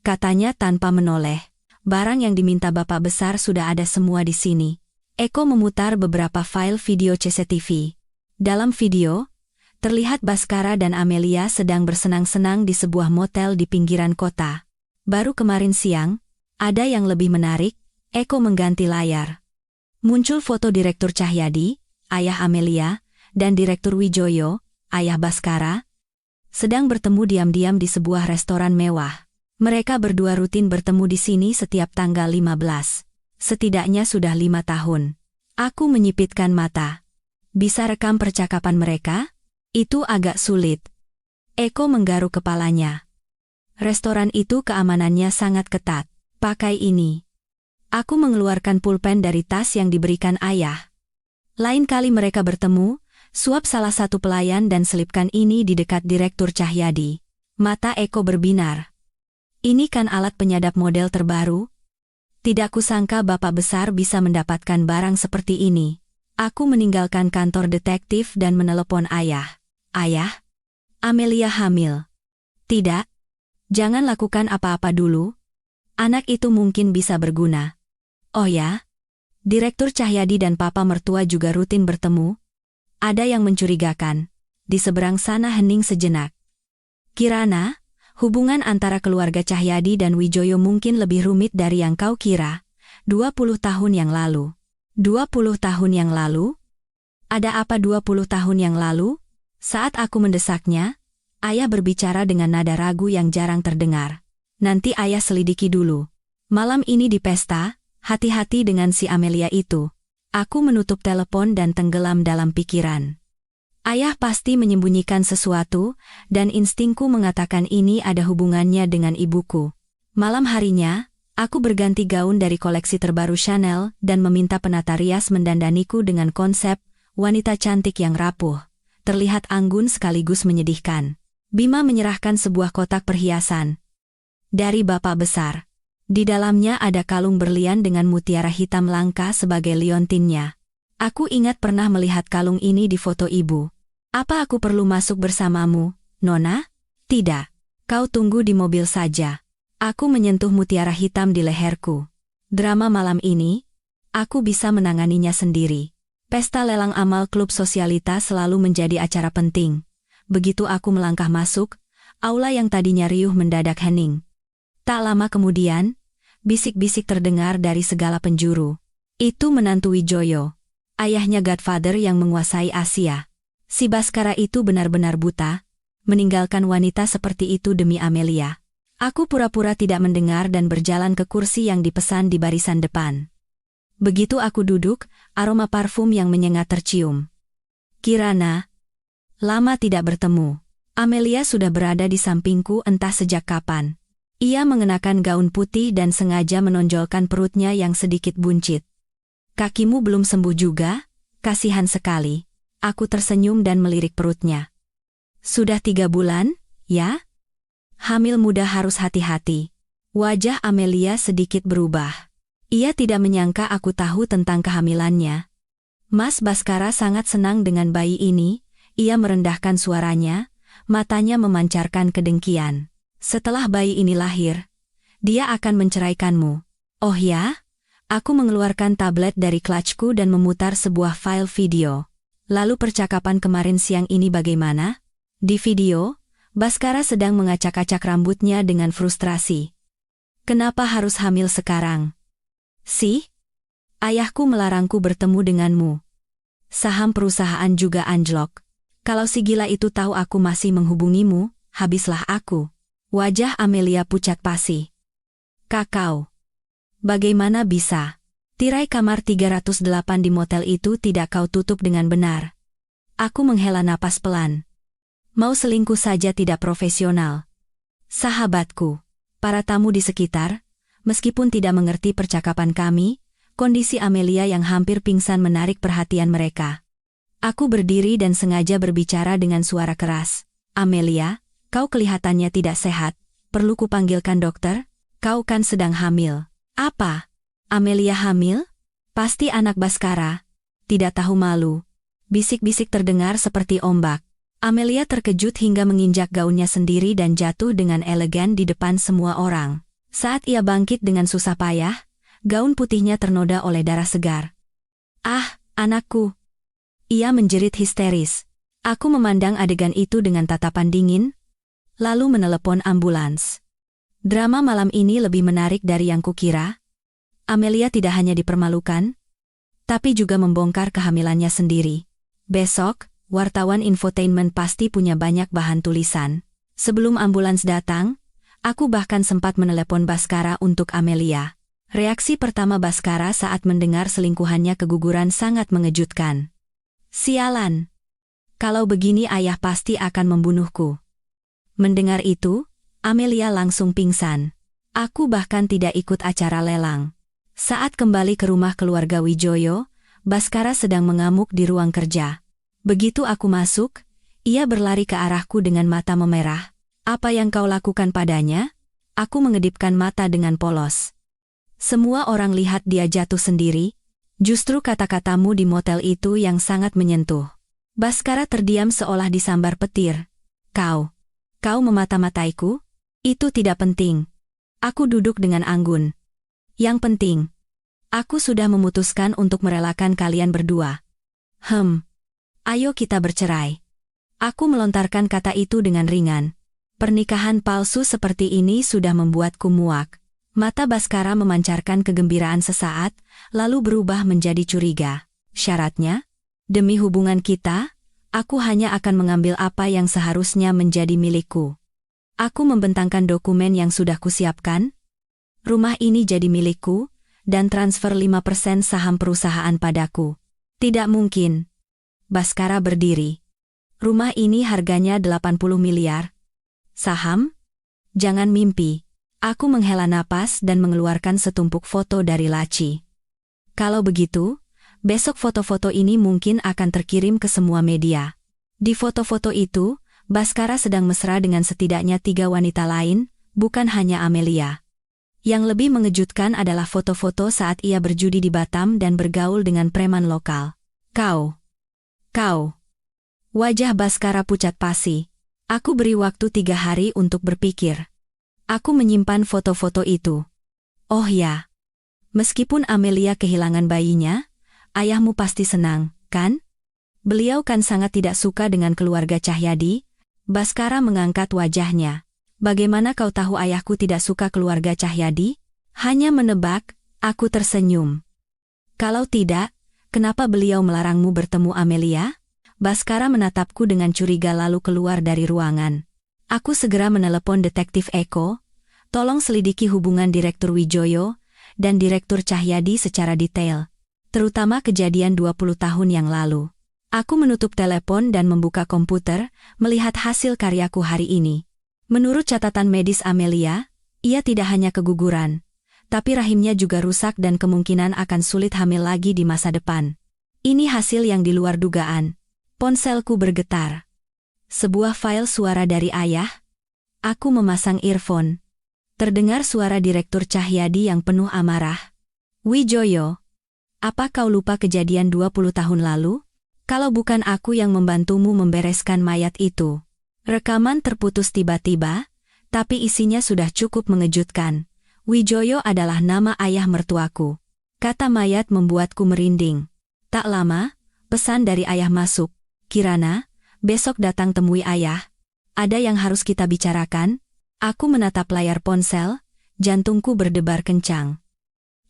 Katanya tanpa menoleh. Barang yang diminta Bapak Besar sudah ada semua di sini. Eko memutar beberapa file video CCTV. Dalam video, terlihat Baskara dan Amelia sedang bersenang-senang di sebuah motel di pinggiran kota. Baru kemarin siang, ada yang lebih menarik. Eko mengganti layar. Muncul foto Direktur Cahyadi, ayah Amelia, dan Direktur Wijoyo, ayah Baskara, sedang bertemu diam-diam di sebuah restoran mewah. Mereka berdua rutin bertemu di sini setiap tanggal 15. Setidaknya sudah 5 tahun. Aku menyipitkan mata. Bisa rekam percakapan mereka? Itu agak sulit. Eko menggaruk kepalanya. Restoran itu keamanannya sangat ketat. Pakai ini. Aku mengeluarkan pulpen dari tas yang diberikan ayah. Lain kali mereka bertemu, suap salah satu pelayan dan selipkan ini di dekat Direktur Cahyadi. Mata Eko berbinar. Ini kan alat penyadap model terbaru? Tidak kusangka Bapak Besar bisa mendapatkan barang seperti ini. Aku meninggalkan kantor detektif dan menelepon ayah. Ayah? Amelia hamil. Tidak. Jangan lakukan apa-apa dulu. Anak itu mungkin bisa berguna. Oh ya? Direktur Cahyadi dan papa mertua juga rutin bertemu. Ada yang mencurigakan. Di seberang sana hening sejenak. Kirana? Hubungan antara keluarga Cahyadi dan Wijoyo mungkin lebih rumit dari yang kau kira. 20 tahun yang lalu. 20 tahun yang lalu? Ada apa 20 tahun yang lalu? Saat aku mendesaknya, ayah berbicara dengan nada ragu yang jarang terdengar. Nanti ayah selidiki dulu. Malam ini di pesta, hati-hati dengan si Amelia itu. Aku menutup telepon dan tenggelam dalam pikiran. Ayah pasti menyembunyikan sesuatu, dan instingku mengatakan ini ada hubungannya dengan ibuku. Malam harinya, aku berganti gaun dari koleksi terbaru Chanel dan meminta penata rias mendandaniku dengan konsep wanita cantik yang rapuh. Terlihat anggun sekaligus menyedihkan. Bima menyerahkan sebuah kotak perhiasan. Dari Bapak Besar. Di dalamnya ada kalung berlian dengan mutiara hitam langka sebagai liontinnya. Aku ingat pernah melihat kalung ini di foto ibu. Apa aku perlu masuk bersamamu, Nona? Tidak. Kau tunggu di mobil saja. Aku menyentuh mutiara hitam di leherku. Drama malam ini, aku bisa menanganinya sendiri. Pesta lelang amal klub sosialitas selalu menjadi acara penting. Begitu aku melangkah masuk, aula yang tadinya riuh mendadak hening. Tak lama kemudian, bisik-bisik terdengar dari segala penjuru. Itu menantu Wijoyo, ayahnya Godfather yang menguasai Asia. Si Baskara itu benar-benar buta, meninggalkan wanita seperti itu demi Amelia. Aku pura-pura tidak mendengar dan berjalan ke kursi yang dipesan di barisan depan. Begitu aku duduk, aroma parfum yang menyengat tercium. Kirana. Lama tidak bertemu. Amelia sudah berada di sampingku entah sejak kapan. Ia mengenakan gaun putih dan sengaja menonjolkan perutnya yang sedikit buncit. Kakimu belum sembuh juga? Kasihan sekali. Aku tersenyum dan melirik perutnya. Sudah 3 bulan, ya? Hamil muda harus hati-hati. Wajah Amelia sedikit berubah. Ia tidak menyangka aku tahu tentang kehamilannya. Mas Baskara sangat senang dengan bayi ini, ia merendahkan suaranya, matanya memancarkan kedengkian. Setelah bayi ini lahir, dia akan menceraikanmu. Oh ya? Aku mengeluarkan tablet dari clutchku dan memutar sebuah file video. Lalu percakapan kemarin siang ini bagaimana? Di video, Baskara sedang mengacak-acak rambutnya dengan frustrasi. Kenapa harus hamil sekarang? Ayahku melarangku bertemu denganmu. Saham perusahaan juga anjlok. Kalau si gila itu tahu aku masih menghubungimu, habislah aku. Wajah Amelia pucat pasi. Kakao. Bagaimana bisa? Tirai kamar 308 di motel itu tidak kau tutup dengan benar. Aku menghela napas pelan. Mau selingkuh saja tidak profesional. Sahabatku, para tamu di sekitar, meskipun tidak mengerti percakapan kami, kondisi Amelia yang hampir pingsan menarik perhatian mereka. Aku berdiri dan sengaja berbicara dengan suara keras. Amelia, kau kelihatannya tidak sehat. Perlu kupanggilkan dokter? Kau kan sedang hamil. Apa? Amelia hamil? Pasti anak Baskara. Tidak tahu malu. Bisik-bisik terdengar seperti ombak. Amelia terkejut hingga menginjak gaunnya sendiri dan jatuh dengan elegan di depan semua orang. Saat ia bangkit dengan susah payah, gaun putihnya ternoda oleh darah segar. Ah, anakku! Ia menjerit histeris. Aku memandang adegan itu dengan tatapan dingin, lalu menelepon ambulans. Drama malam ini lebih menarik dari yang kukira. Amelia tidak hanya dipermalukan, tapi juga membongkar kehamilannya sendiri. Besok, wartawan infotainment pasti punya banyak bahan tulisan. Sebelum ambulans datang, aku bahkan sempat menelepon Baskara untuk Amelia. Reaksi pertama Baskara saat mendengar selingkuhannya keguguran sangat mengejutkan. Sialan! Kalau begini ayah pasti akan membunuhku. Mendengar itu, Amelia langsung pingsan. Aku bahkan tidak ikut acara lelang. Saat kembali ke rumah keluarga Wijoyo, Baskara sedang mengamuk di ruang kerja. Begitu aku masuk, ia berlari ke arahku dengan mata memerah. Apa yang kau lakukan padanya? Aku mengedipkan mata dengan polos. Semua orang lihat dia jatuh sendiri. Justru kata-katamu di motel itu yang sangat menyentuh. Baskara terdiam seolah disambar petir. Kau memata-mataiku? Itu tidak penting. Aku duduk dengan anggun. Yang penting, aku sudah memutuskan untuk merelakan kalian berdua. Ayo kita bercerai. Aku melontarkan kata itu dengan ringan. Pernikahan palsu seperti ini sudah membuatku muak. Mata Baskara memancarkan kegembiraan sesaat, lalu berubah menjadi curiga. Syaratnya? Demi hubungan kita, aku hanya akan mengambil apa yang seharusnya menjadi milikku. Aku membentangkan dokumen yang sudah kusiapkan. Rumah ini jadi milikku, dan transfer 5% saham perusahaan padaku. Tidak mungkin. Baskara berdiri. Rumah ini harganya 80 miliar. Saham? Jangan mimpi. Aku menghela napas dan mengeluarkan setumpuk foto dari laci. Kalau begitu, besok foto-foto ini mungkin akan terkirim ke semua media. Di foto-foto itu, Baskara sedang mesra dengan setidaknya 3 wanita lain, bukan hanya Amelia. Yang lebih mengejutkan adalah foto-foto saat ia berjudi di Batam dan bergaul dengan preman lokal. Kau. Wajah Baskara pucat pasi. Aku beri waktu 3 hari untuk berpikir. Aku menyimpan foto-foto itu. Oh ya. Meskipun Amelia kehilangan bayinya, ayahmu pasti senang. kan? Beliau kan sangat tidak suka dengan keluarga Cahyadi. Baskara mengangkat wajahnya. Bagaimana kau tahu ayahku tidak suka keluarga Cahyadi? Hanya menebak, aku tersenyum. Kalau tidak, kenapa beliau melarangmu bertemu Amelia? Baskara menatapku dengan curiga lalu keluar dari ruangan. Aku segera menelepon Detektif Eko. Tolong selidiki hubungan Direktur Wijoyo dan Direktur Cahyadi secara detail. Terutama kejadian 20 tahun yang lalu. Aku menutup telepon dan membuka komputer, melihat hasil karyaku hari ini. Menurut catatan medis Amelia, ia tidak hanya keguguran, tapi rahimnya juga rusak dan kemungkinan akan sulit hamil lagi di masa depan. Ini hasil yang di luar dugaan. Ponselku bergetar. Sebuah file suara dari ayah. Aku memasang earphone. Terdengar suara Direktur Cahyadi yang penuh amarah. Wijoyo, apa kau lupa kejadian 20 tahun lalu? Kalau bukan aku yang membantumu membereskan mayat itu. Rekaman terputus tiba-tiba, tapi isinya sudah cukup mengejutkan. Wijoyo adalah nama ayah mertuaku. Kata mayat membuatku merinding. Tak lama, pesan dari ayah masuk. Kirana, besok datang temui ayah. Ada yang harus kita bicarakan? Aku menatap layar ponsel, jantungku berdebar kencang.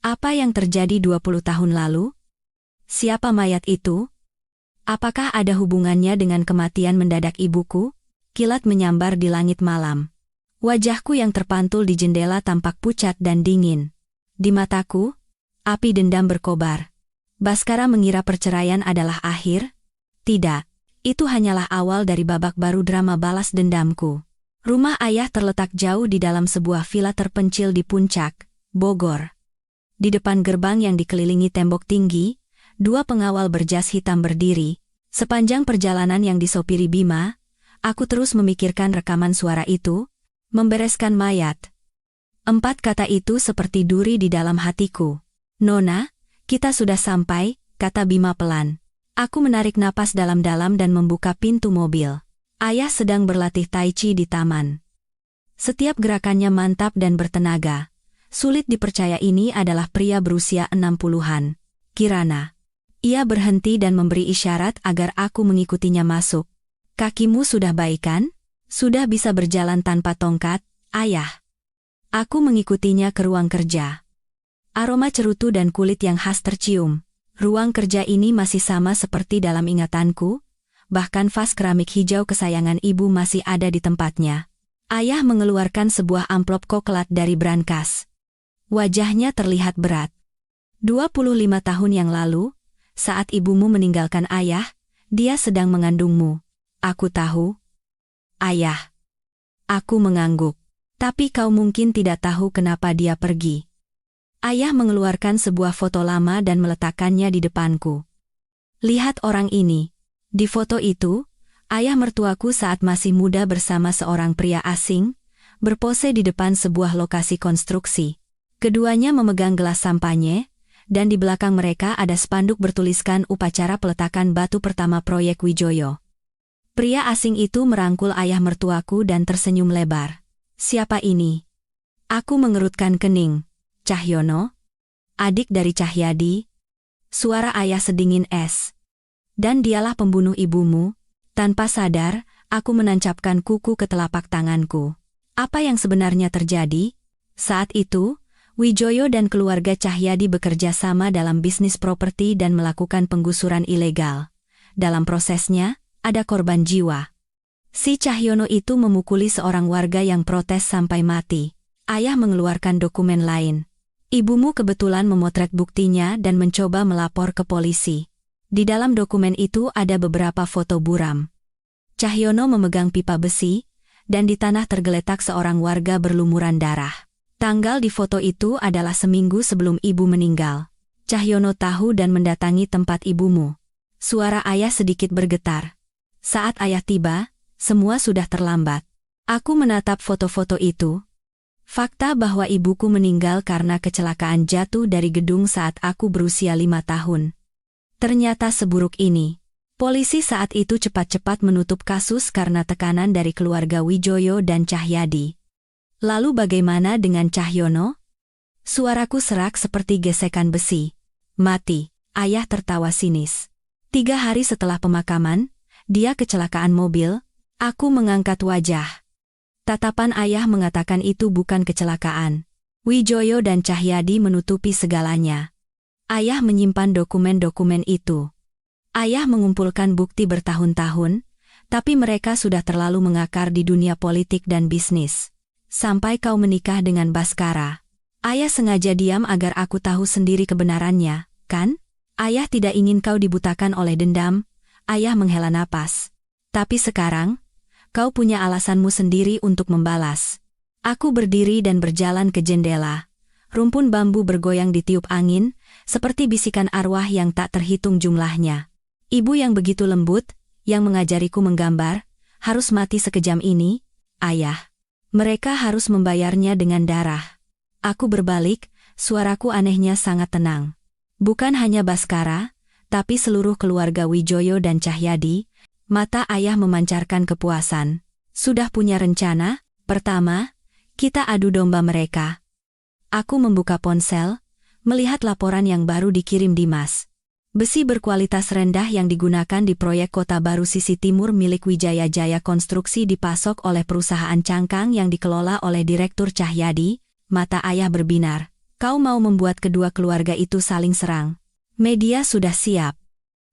Apa yang terjadi 20 tahun lalu? Siapa mayat itu? Apakah ada hubungannya dengan kematian mendadak ibuku? Kilat menyambar di langit malam. Wajahku yang terpantul di jendela tampak pucat dan dingin. Di mataku, api dendam berkobar. Baskara mengira perceraian adalah akhir? Tidak, itu hanyalah awal dari babak baru drama balas dendamku. Rumah ayah terletak jauh di dalam sebuah villa terpencil di Puncak, Bogor. Di depan gerbang yang dikelilingi tembok tinggi, 2 pengawal berjas hitam berdiri. Sepanjang perjalanan yang disopiri Bima, aku terus memikirkan rekaman suara itu, membereskan mayat. 4 kata itu seperti duri di dalam hatiku. Nona, kita sudah sampai, kata Bima pelan. Aku menarik napas dalam-dalam dan membuka pintu mobil. Ayah sedang berlatih tai chi di taman. Setiap gerakannya mantap dan bertenaga. Sulit dipercaya ini adalah pria berusia 60-an. Kirana. Ia berhenti dan memberi isyarat agar aku mengikutinya masuk. Kakimu sudah baik kan? Sudah bisa berjalan tanpa tongkat, ayah. Aku mengikutinya ke ruang kerja. Aroma cerutu dan kulit yang khas tercium. Ruang kerja ini masih sama seperti dalam ingatanku, bahkan vas keramik hijau kesayangan ibu masih ada di tempatnya. Ayah mengeluarkan sebuah amplop coklat dari brankas. Wajahnya terlihat berat. 25 tahun yang lalu, saat ibumu meninggalkan ayah, dia sedang mengandungmu. Aku tahu. Ayah. Aku mengangguk. Tapi kau mungkin tidak tahu kenapa dia pergi. Ayah mengeluarkan sebuah foto lama dan meletakkannya di depanku. Lihat orang ini. Di foto itu, ayah mertuaku saat masih muda bersama seorang pria asing, berpose di depan sebuah lokasi konstruksi. Keduanya memegang gelas sampanye, dan di belakang mereka ada spanduk bertuliskan upacara peletakan batu pertama proyek Wijoyo. Pria asing itu merangkul ayah mertuaku dan tersenyum lebar. Siapa ini? Aku mengerutkan kening. Cahyono? Adik dari Cahyadi? Suara ayah sedingin es. Dan dialah pembunuh ibumu? Tanpa sadar, aku menancapkan kuku ke telapak tanganku. Apa yang sebenarnya terjadi? Saat itu, Wijoyo dan keluarga Cahyadi bekerja sama dalam bisnis properti dan melakukan penggusuran ilegal. Dalam prosesnya, ada korban jiwa. Si Cahyono itu memukuli seorang warga yang protes sampai mati. Ayah mengeluarkan dokumen lain. Ibumu kebetulan memotret buktinya dan mencoba melapor ke polisi. Di dalam dokumen itu ada beberapa foto buram. Cahyono memegang pipa besi, dan di tanah tergeletak seorang warga berlumuran darah. Tanggal di foto itu adalah seminggu sebelum ibu meninggal. Cahyono tahu dan mendatangi tempat ibumu. Suara ayah sedikit bergetar. Saat ayah tiba, semua sudah terlambat. Aku menatap foto-foto itu. Fakta bahwa ibuku meninggal karena kecelakaan jatuh dari gedung saat aku berusia 5 tahun. Ternyata seburuk ini. Polisi saat itu cepat-cepat menutup kasus karena tekanan dari keluarga Wijoyo dan Cahyadi. Lalu bagaimana dengan Cahyono? Suaraku serak seperti gesekan besi. Mati, ayah tertawa sinis. 3 hari setelah pemakaman, dia kecelakaan mobil. Aku mengangkat wajah. Tatapan ayah mengatakan itu bukan kecelakaan. Wijoyo dan Cahyadi menutupi segalanya. Ayah menyimpan dokumen-dokumen itu. Ayah mengumpulkan bukti bertahun-tahun, tapi mereka sudah terlalu mengakar di dunia politik dan bisnis. Sampai kau menikah dengan Baskara. Ayah sengaja diam agar aku tahu sendiri kebenarannya, kan? Ayah tidak ingin kau dibutakan oleh dendam. Ayah menghela napas. Tapi sekarang, kau punya alasanmu sendiri untuk membalas. Aku berdiri dan berjalan ke jendela. Rumpun bambu bergoyang ditiup angin, seperti bisikan arwah yang tak terhitung jumlahnya. Ibu yang begitu lembut, yang mengajariku menggambar, harus mati sekejam ini, ayah. Mereka harus membayarnya dengan darah. Aku berbalik, suaraku anehnya sangat tenang. Bukan hanya Baskara, tapi seluruh keluarga Wijoyo dan Cahyadi. Mata ayah memancarkan kepuasan. Sudah punya rencana? Pertama, kita adu domba mereka. Aku membuka ponsel, melihat laporan yang baru dikirim Dimas. Besi berkualitas rendah yang digunakan di proyek Kota Baru Sisi Timur milik Wijaya Jaya Konstruksi dipasok oleh perusahaan cangkang yang dikelola oleh Direktur Cahyadi. Mata ayah berbinar. Kau mau membuat kedua keluarga itu saling serang. Media sudah siap.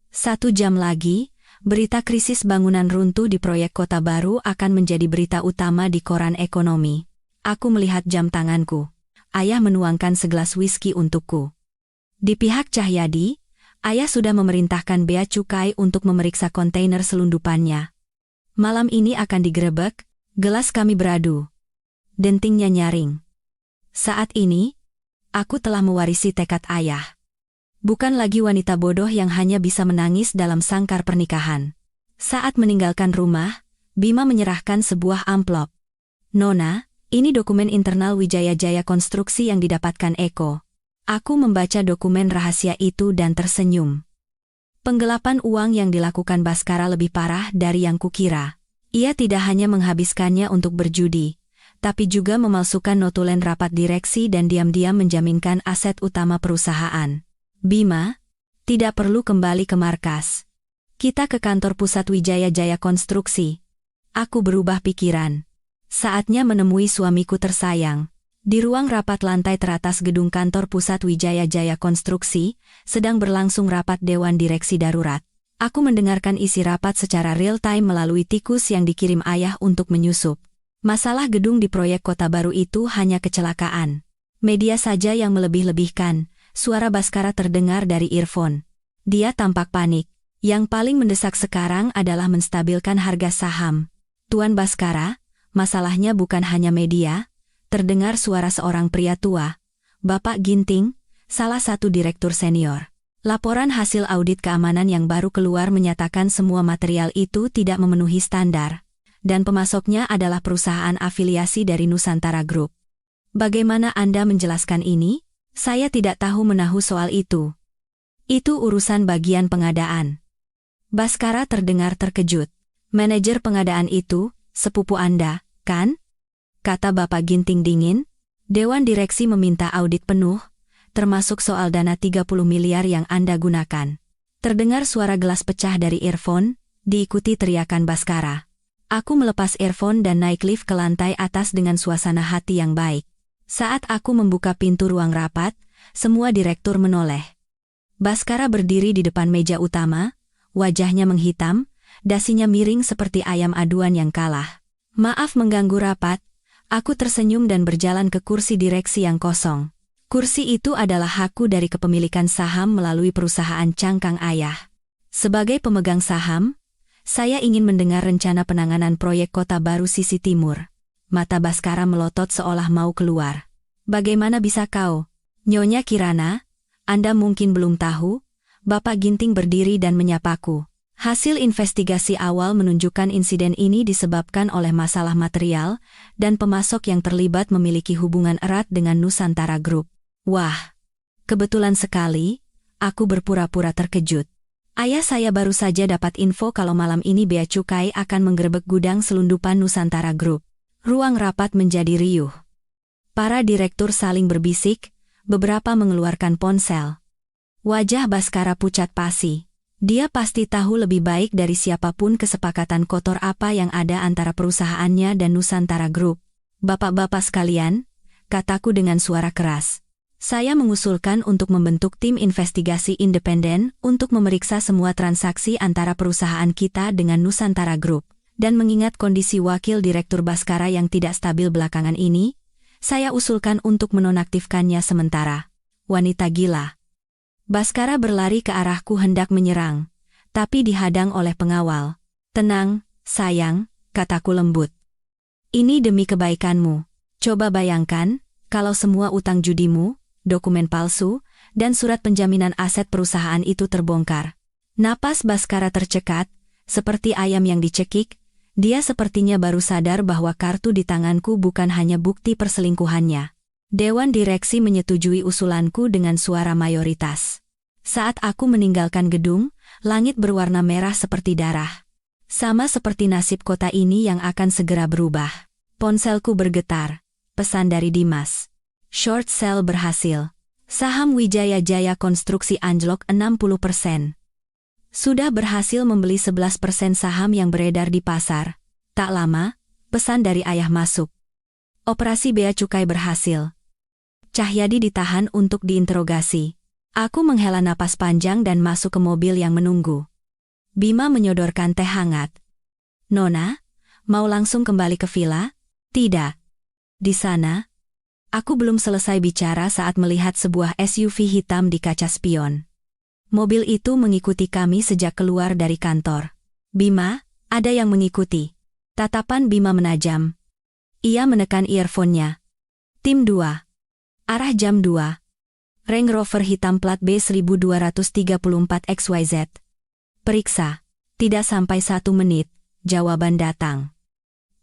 1 jam lagi, berita krisis bangunan runtuh di proyek Kota Baru akan menjadi berita utama di koran ekonomi. Aku melihat jam tanganku. Ayah menuangkan segelas whisky untukku. Di pihak Cahyadi, ayah sudah memerintahkan bea cukai untuk memeriksa kontainer selundupannya. Malam ini akan digerebek, gelas kami beradu. Dentingnya nyaring. Saat ini, aku telah mewarisi tekad ayah. Bukan lagi wanita bodoh yang hanya bisa menangis dalam sangkar pernikahan. Saat meninggalkan rumah, Bima menyerahkan sebuah amplop. Nona, ini dokumen internal Wijaya Jaya Konstruksi yang didapatkan Eko. Aku membaca dokumen rahasia itu dan tersenyum. Penggelapan uang yang dilakukan Baskara lebih parah dari yang kukira. Ia tidak hanya menghabiskannya untuk berjudi, tapi juga memalsukan notulen rapat direksi dan diam-diam menjaminkan aset utama perusahaan. Bima, tidak perlu kembali ke markas. Kita ke kantor pusat Wijaya Jaya Konstruksi. Aku berubah pikiran. Saatnya menemui suamiku tersayang. Di ruang rapat lantai teratas gedung kantor pusat Wijaya Jaya Konstruksi, sedang berlangsung rapat Dewan Direksi Darurat. Aku mendengarkan isi rapat secara real-time melalui tikus yang dikirim ayah untuk menyusup. Masalah gedung di proyek Kota Baru itu hanya kecelakaan. Media saja yang melebih-lebihkan. Suara Baskara terdengar dari earphone. Dia tampak panik. Yang paling mendesak sekarang adalah menstabilkan harga saham. Tuan Baskara, masalahnya bukan hanya media. Terdengar suara seorang pria tua, Bapak Ginting, salah satu direktur senior. Laporan hasil audit keamanan yang baru keluar menyatakan semua material itu tidak memenuhi standar, dan pemasoknya adalah perusahaan afiliasi dari Nusantara Group. Bagaimana Anda menjelaskan ini? Saya tidak tahu menahu soal itu. Itu urusan bagian pengadaan. Baskara terdengar terkejut. Manajer pengadaan itu, sepupu Anda, kan? Kata Bapak Ginting dingin. Dewan Direksi meminta audit penuh, termasuk soal dana 30 miliar yang Anda gunakan. Terdengar suara gelas pecah dari earphone, diikuti teriakan Baskara. Aku melepas earphone dan naik lift ke lantai atas dengan suasana hati yang baik. Saat aku membuka pintu ruang rapat, semua direktur menoleh. Baskara berdiri di depan meja utama, wajahnya menghitam, dasinya miring seperti ayam aduan yang kalah. Maaf mengganggu rapat. Aku tersenyum dan berjalan ke kursi direksi yang kosong. Kursi itu adalah hakku dari kepemilikan saham melalui perusahaan cangkang ayah. Sebagai pemegang saham, saya ingin mendengar rencana penanganan proyek Kota Baru Sisi Timur. Mata Baskara melotot seolah mau keluar. Bagaimana bisa kau? Nyonya Kirana, Anda mungkin belum tahu. Bapak Ginting berdiri dan menyapaku. Hasil investigasi awal menunjukkan insiden ini disebabkan oleh masalah material, dan pemasok yang terlibat memiliki hubungan erat dengan Nusantara Group. Wah, kebetulan sekali, aku berpura-pura terkejut. Ayah saya baru saja dapat info kalau malam ini Bea Cukai akan menggerebek gudang selundupan Nusantara Group. Ruang rapat menjadi riuh. Para direktur saling berbisik, beberapa mengeluarkan ponsel. Wajah Baskara pucat pasi. Dia pasti tahu lebih baik dari siapapun kesepakatan kotor apa yang ada antara perusahaannya dan Nusantara Group. Bapak-bapak sekalian, kataku dengan suara keras. Saya mengusulkan untuk membentuk tim investigasi independen untuk memeriksa semua transaksi antara perusahaan kita dengan Nusantara Group. Dan mengingat kondisi wakil direktur Baskara yang tidak stabil belakangan ini, saya usulkan untuk menonaktifkannya sementara. Wanita gila. Baskara berlari ke arahku hendak menyerang, tapi dihadang oleh pengawal. Tenang, sayang, kataku lembut. Ini demi kebaikanmu. Coba bayangkan, kalau semua utang judimu, dokumen palsu, dan surat penjaminan aset perusahaan itu terbongkar. Napas Baskara tercekat, seperti ayam yang dicekik. Dia sepertinya baru sadar bahwa kartu di tanganku bukan hanya bukti perselingkuhannya. Dewan direksi menyetujui usulanku dengan suara mayoritas. Saat aku meninggalkan gedung, langit berwarna merah seperti darah. Sama seperti nasib kota ini yang akan segera berubah. Ponselku bergetar. Pesan dari Dimas. Short sale berhasil. Saham Wijaya Jaya Konstruksi anjlok 60%. Sudah berhasil membeli 11% saham yang beredar di pasar. Tak lama, pesan dari ayah masuk. Operasi bea cukai berhasil. Cahyadi ditahan untuk diinterogasi. Aku menghela napas panjang dan masuk ke mobil yang menunggu. Bima menyodorkan teh hangat. Nona, mau langsung kembali ke villa? Tidak. Di sana, aku belum selesai bicara saat melihat sebuah SUV hitam di kaca spion. Mobil itu mengikuti kami sejak keluar dari kantor. Bima, ada yang mengikuti. Tatapan Bima menajam. Ia menekan earphone-nya. Tim 2. Arah jam 2. Range Rover hitam plat B 1234 XYZ. Periksa. Tidak sampai 1 menit, jawaban datang.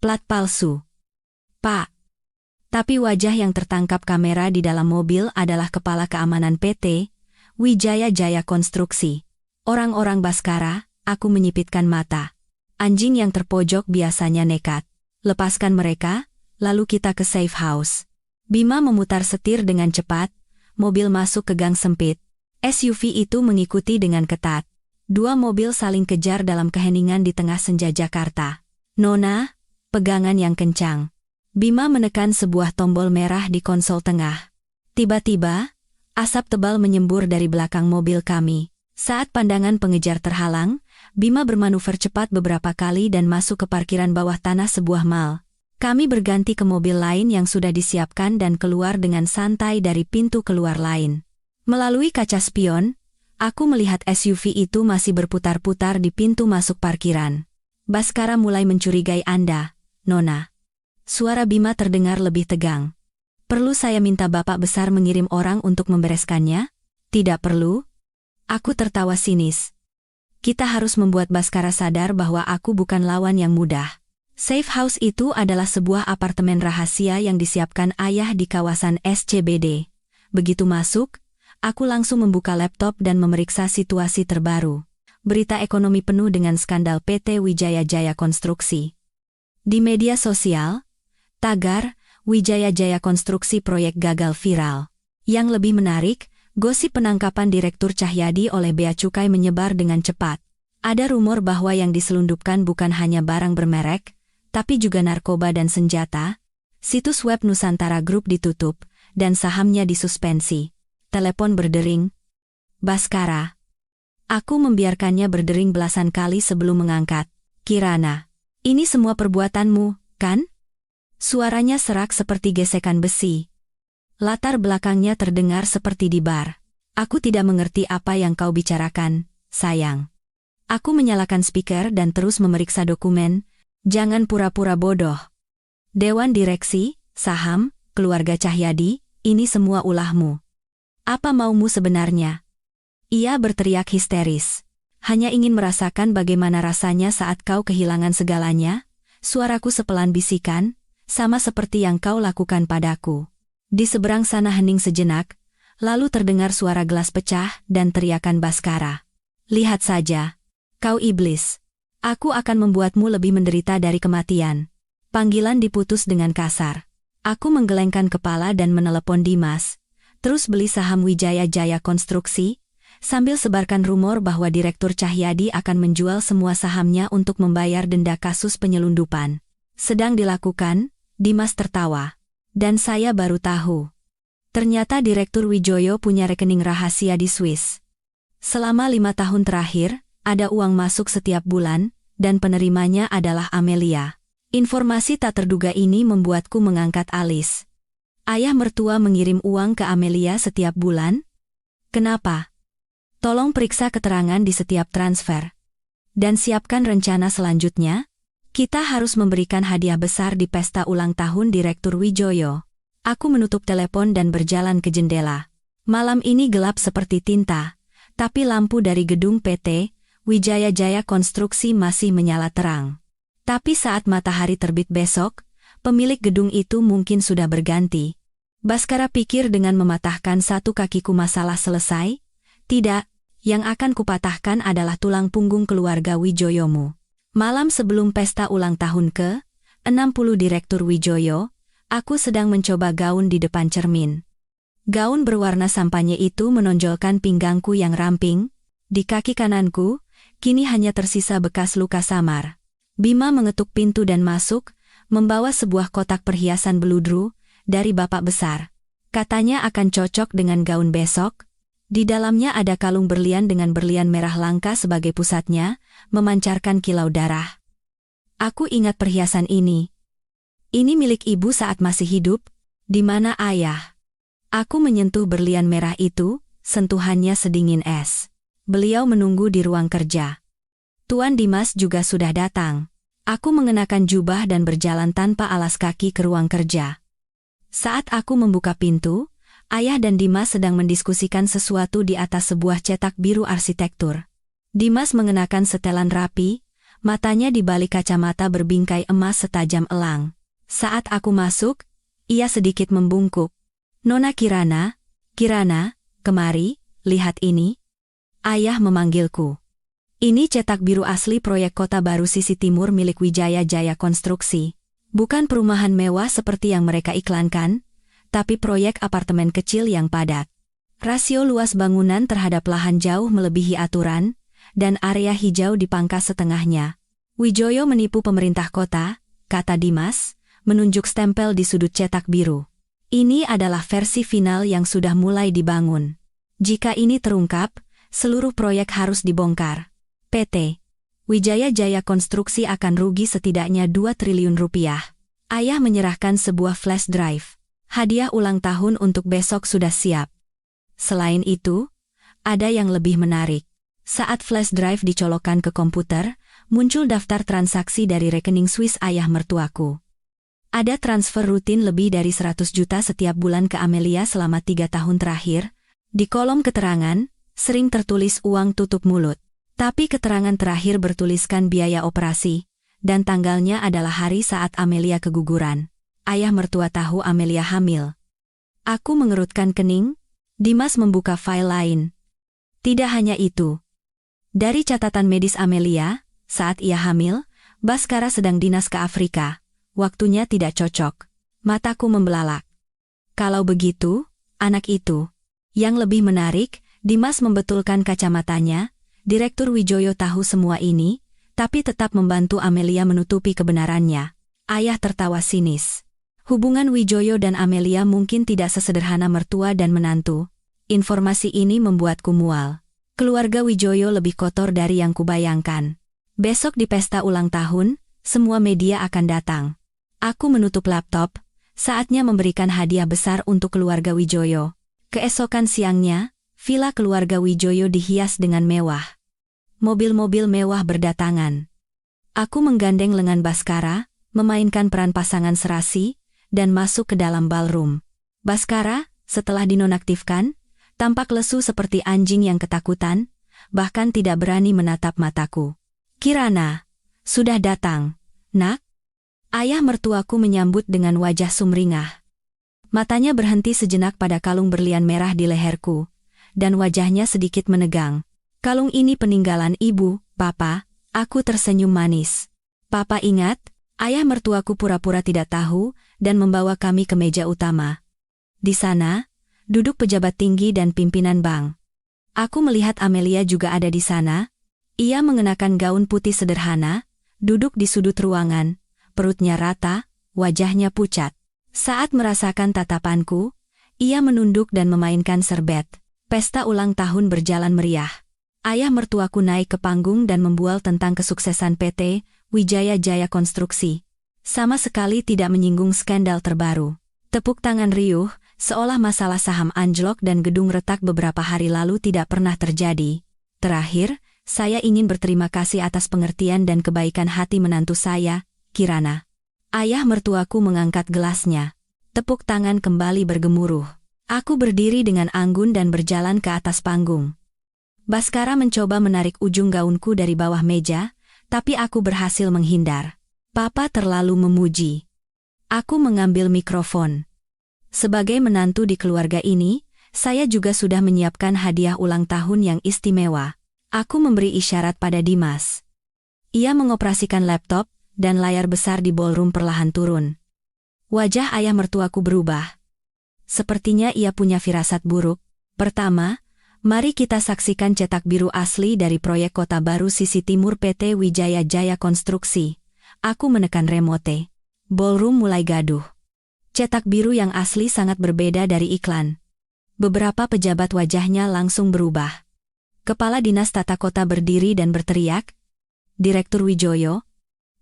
Plat palsu. Pak. Tapi wajah yang tertangkap kamera di dalam mobil adalah kepala keamanan PT Wijaya Jaya Konstruksi. Orang-orang Baskara, aku menyipitkan mata. Anjing yang terpojok biasanya nekat. Lepaskan mereka, lalu kita ke safe house. Bima memutar setir dengan cepat, mobil masuk ke gang sempit. SUV itu mengikuti dengan ketat. 2 mobil saling kejar dalam keheningan di tengah senja Jakarta. Nona, pegangan yang kencang. Bima menekan sebuah tombol merah di konsol tengah. Tiba-tiba, asap tebal menyembur dari belakang mobil kami. Saat pandangan pengejar terhalang, Bima bermanuver cepat beberapa kali dan masuk ke parkiran bawah tanah sebuah mall. Kami berganti ke mobil lain yang sudah disiapkan dan keluar dengan santai dari pintu keluar lain. Melalui kaca spion, aku melihat SUV itu masih berputar-putar di pintu masuk parkiran. Baskara mulai mencurigai Anda, Nona. Suara Bima terdengar lebih tegang. Perlu saya minta Bapak Besar mengirim orang untuk membereskannya? Tidak perlu. Aku tertawa sinis. Kita harus membuat Baskara sadar bahwa aku bukan lawan yang mudah. Safe house itu adalah sebuah apartemen rahasia yang disiapkan ayah di kawasan SCBD. Begitu masuk, aku langsung membuka laptop dan memeriksa situasi terbaru. Berita ekonomi penuh dengan skandal PT Wijaya Jaya Konstruksi. Di media sosial, tagar Wijaya Jaya Konstruksi proyek gagal viral. Yang lebih menarik, gosip penangkapan Direktur Cahyadi oleh Bea Cukai menyebar dengan cepat. Ada rumor bahwa yang diselundupkan bukan hanya barang bermerek, tapi juga narkoba dan senjata. Situs web Nusantara Group ditutup, dan sahamnya disuspensi. Telepon berdering. Baskara. Aku membiarkannya berdering belasan kali sebelum mengangkat. Kirana, ini semua perbuatanmu, kan? Suaranya serak seperti gesekan besi. Latar belakangnya terdengar seperti di bar. Aku tidak mengerti apa yang kau bicarakan, sayang. Aku menyalakan speaker dan terus memeriksa dokumen. Jangan pura-pura bodoh. Dewan direksi, saham, keluarga Cahyadi, ini semua ulahmu. Apa maumu sebenarnya? Ia berteriak histeris. Hanya ingin merasakan bagaimana rasanya saat kau kehilangan segalanya. Suaraku sepelan bisikan, sama seperti yang kau lakukan padaku. Di seberang sana hening sejenak, lalu terdengar suara gelas pecah dan teriakan Baskara. Lihat saja, kau iblis. Aku akan membuatmu lebih menderita dari kematian. Panggilan diputus dengan kasar. Aku menggelengkan kepala dan menelepon Dimas. Terus beli saham Wijaya Jaya Konstruksi, sambil sebarkan rumor bahwa Direktur Cahyadi akan menjual semua sahamnya untuk membayar denda kasus penyelundupan. Sedang dilakukan, Dimas tertawa. Dan saya baru tahu. Ternyata Direktur Wijoyo punya rekening rahasia di Swiss. Selama 5 tahun terakhir, ada uang masuk setiap bulan, dan penerimanya adalah Amelia. Informasi tak terduga ini membuatku mengangkat alis. Ayah mertua mengirim uang ke Amelia setiap bulan? Kenapa? Tolong periksa keterangan di setiap transfer. Dan siapkan rencana selanjutnya. Kita harus memberikan hadiah besar di pesta ulang tahun Direktur Wijoyo. Aku menutup telepon dan berjalan ke jendela. Malam ini gelap seperti tinta, tapi lampu dari gedung PT Wijaya Jaya Konstruksi masih menyala terang. Tapi saat matahari terbit besok, pemilik gedung itu mungkin sudah berganti. Baskara pikir dengan mematahkan satu kakiku masalah selesai? Tidak, yang akan kupatahkan adalah tulang punggung keluarga Wijoyomu. Malam sebelum pesta ulang tahun ke-60 Direktur Wijoyo, aku sedang mencoba gaun di depan cermin. Gaun berwarna sampanye itu menonjolkan pinggangku yang ramping. Di kaki kananku, kini hanya tersisa bekas luka samar. Bima mengetuk pintu dan masuk, membawa sebuah kotak perhiasan beludru dari bapak besar. Katanya akan cocok dengan gaun besok. Di dalamnya ada kalung berlian dengan berlian merah langka sebagai pusatnya, memancarkan kilau darah. Aku ingat perhiasan ini. Ini milik ibu saat masih hidup. Di mana ayah? Aku menyentuh berlian merah itu, sentuhannya sedingin es. Beliau menunggu di ruang kerja. Tuan Dimas juga sudah datang. Aku mengenakan jubah dan berjalan tanpa alas kaki ke ruang kerja. Saat aku membuka pintu, ayah dan Dimas sedang mendiskusikan sesuatu di atas sebuah cetak biru arsitektur. Dimas mengenakan setelan rapi, matanya di balik kacamata berbingkai emas setajam elang. Saat aku masuk, ia sedikit membungkuk. Nona Kirana, Kirana, kemari, lihat ini. Ayah memanggilku. Ini cetak biru asli proyek kota baru sisi timur milik Wijaya Jaya Konstruksi. Bukan perumahan mewah seperti yang mereka iklankan, tapi proyek apartemen kecil yang padat. Rasio luas bangunan terhadap lahan jauh melebihi aturan, dan area hijau dipangkas setengahnya. Wijoyo menipu pemerintah kota, kata Dimas, menunjuk stempel di sudut cetak biru. Ini adalah versi final yang sudah mulai dibangun. Jika ini terungkap, seluruh proyek harus dibongkar. PT Wijaya Jaya Konstruksi akan rugi setidaknya 2 triliun rupiah. Ayah menyerahkan sebuah flash drive. Hadiah ulang tahun untuk besok sudah siap. Selain itu, ada yang lebih menarik. Saat flash drive dicolokkan ke komputer, muncul daftar transaksi dari rekening Swiss ayah mertuaku. Ada transfer rutin lebih dari 100 juta setiap bulan ke Amelia selama 3 tahun terakhir. Di kolom keterangan, sering tertulis uang tutup mulut. Tapi keterangan terakhir bertuliskan biaya operasi, dan tanggalnya adalah hari saat Amelia keguguran. Ayah mertua tahu Amelia hamil. Aku mengerutkan kening. Dimas membuka file lain. Tidak hanya itu. Dari catatan medis Amelia, saat ia hamil, Baskara sedang dinas ke Afrika. Waktunya tidak cocok. Mataku membelalak. Kalau begitu, anak itu. Yang lebih menarik, Dimas membetulkan kacamatanya. Direktur Wijoyo tahu semua ini, tapi tetap membantu Amelia menutupi kebenarannya. Ayah tertawa sinis. Hubungan Wijoyo dan Amelia mungkin tidak sesederhana mertua dan menantu. Informasi ini membuatku mual. Keluarga Wijoyo lebih kotor dari yang kubayangkan. Besok di pesta ulang tahun, semua media akan datang. Aku menutup laptop, saatnya memberikan hadiah besar untuk keluarga Wijoyo. Keesokan siangnya, villa keluarga Wijoyo dihias dengan mewah. Mobil-mobil mewah berdatangan. Aku menggandeng lengan Baskara, memainkan peran pasangan serasi, dan masuk ke dalam ballroom. Baskara, setelah dinonaktifkan, tampak lesu seperti anjing yang ketakutan, bahkan tidak berani menatap mataku. Kirana, sudah datang, nak? Ayah mertuaku menyambut dengan wajah sumringah. Matanya berhenti sejenak pada kalung berlian merah di leherku, dan wajahnya sedikit menegang. Kalung ini peninggalan ibu, papa. Aku tersenyum manis. Papa ingat, ayah mertuaku pura-pura tidak tahu, dan membawa kami ke meja utama. Di sana, duduk pejabat tinggi dan pimpinan bank. Aku melihat Amelia juga ada di sana. Ia mengenakan gaun putih sederhana, duduk di sudut ruangan, perutnya rata, wajahnya pucat. Saat merasakan tatapanku, ia menunduk dan memainkan serbet. Pesta ulang tahun berjalan meriah. Ayah mertuaku naik ke panggung dan membual tentang kesuksesan PT Wijaya Jaya Konstruksi. Sama sekali tidak menyinggung skandal terbaru. Tepuk tangan riuh, seolah masalah saham anjlok dan gedung retak beberapa hari lalu tidak pernah terjadi. Terakhir, saya ingin berterima kasih atas pengertian dan kebaikan hati menantu saya, Kirana. Ayah mertuaku mengangkat gelasnya. Tepuk tangan kembali bergemuruh. Aku berdiri dengan anggun dan berjalan ke atas panggung. Baskara mencoba menarik ujung gaunku dari bawah meja, tapi aku berhasil menghindar. Papa terlalu memuji. Aku mengambil mikrofon. Sebagai menantu di keluarga ini, saya juga sudah menyiapkan hadiah ulang tahun yang istimewa. Aku memberi isyarat pada Dimas. Ia mengoperasikan laptop, dan layar besar di ballroom perlahan turun. Wajah ayah mertuaku berubah. Sepertinya ia punya firasat buruk. Pertama, mari kita saksikan cetak biru asli dari proyek Kota Baru Sisi Timur PT Wijaya Jaya Konstruksi. Aku menekan remote. Ballroom mulai gaduh. Cetak biru yang asli sangat berbeda dari iklan. Beberapa pejabat wajahnya langsung berubah. Kepala Dinas Tata Kota berdiri dan berteriak, "Direktur Wijoyo,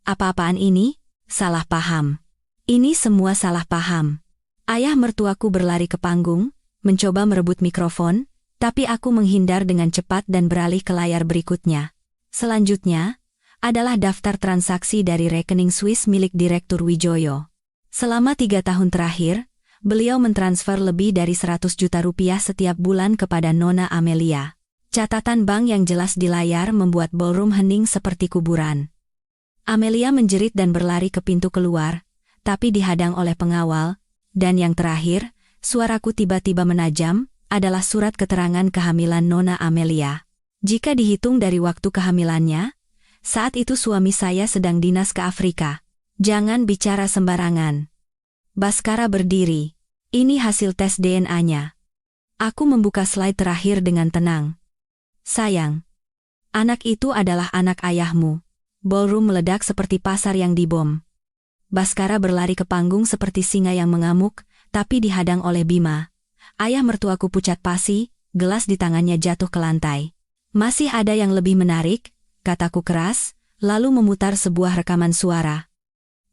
apa-apaan ini? Salah paham. Ini semua salah paham." Ayah mertuaku berlari ke panggung, mencoba merebut mikrofon, tapi aku menghindar dengan cepat dan beralih ke layar berikutnya. Selanjutnya, adalah daftar transaksi dari rekening Swiss milik Direktur Wijoyo. Selama 3 tahun terakhir, beliau mentransfer lebih dari 100 juta rupiah setiap bulan kepada Nona Amelia. Catatan bank yang jelas di layar membuat ballroom hening seperti kuburan. Amelia menjerit dan berlari ke pintu keluar, tapi dihadang oleh pengawal, dan yang terakhir, suaraku tiba-tiba menajam, adalah surat keterangan kehamilan Nona Amelia. Jika dihitung dari waktu kehamilannya, saat itu suami saya sedang dinas ke Afrika. Jangan bicara sembarangan. Baskara berdiri. Ini hasil tes DNA-nya. Aku membuka slide terakhir dengan tenang. Sayang, anak itu adalah anak ayahmu. Ballroom meledak seperti pasar yang dibom. Baskara berlari ke panggung seperti singa yang mengamuk, tapi dihadang oleh Bima. Ayah mertuaku pucat pasi, gelas di tangannya jatuh ke lantai. Masih ada yang lebih menarik, kataku keras, lalu memutar sebuah rekaman suara.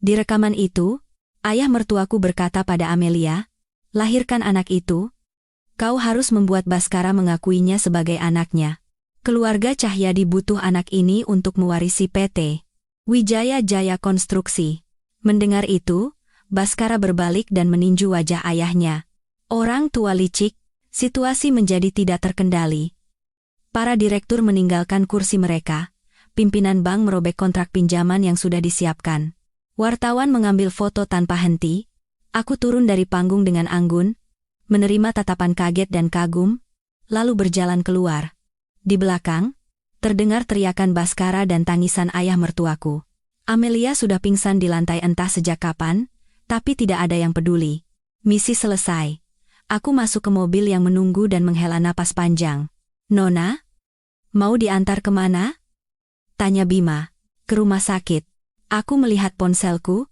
Di rekaman itu, ayah mertuaku berkata pada Amelia, "Lahirkan anak itu. Kau harus membuat Baskara mengakuinya sebagai anaknya. Keluarga Cahyadi butuh anak ini untuk mewarisi PT Wijaya Jaya Konstruksi." Mendengar itu, Baskara berbalik dan meninju wajah ayahnya. Orang tua licik, situasi menjadi tidak terkendali. Para direktur meninggalkan kursi mereka. Pimpinan bank merobek kontrak pinjaman yang sudah disiapkan. Wartawan mengambil foto tanpa henti. Aku turun dari panggung dengan anggun, menerima tatapan kaget dan kagum, lalu berjalan keluar. Di belakang, terdengar teriakan Baskara dan tangisan ayah mertuaku. Amelia sudah pingsan di lantai entah sejak kapan, tapi tidak ada yang peduli. Misi selesai. Aku masuk ke mobil yang menunggu dan menghela napas panjang. "Nona, mau diantar kemana?" tanya Bima. "Ke rumah sakit." Aku melihat ponselku.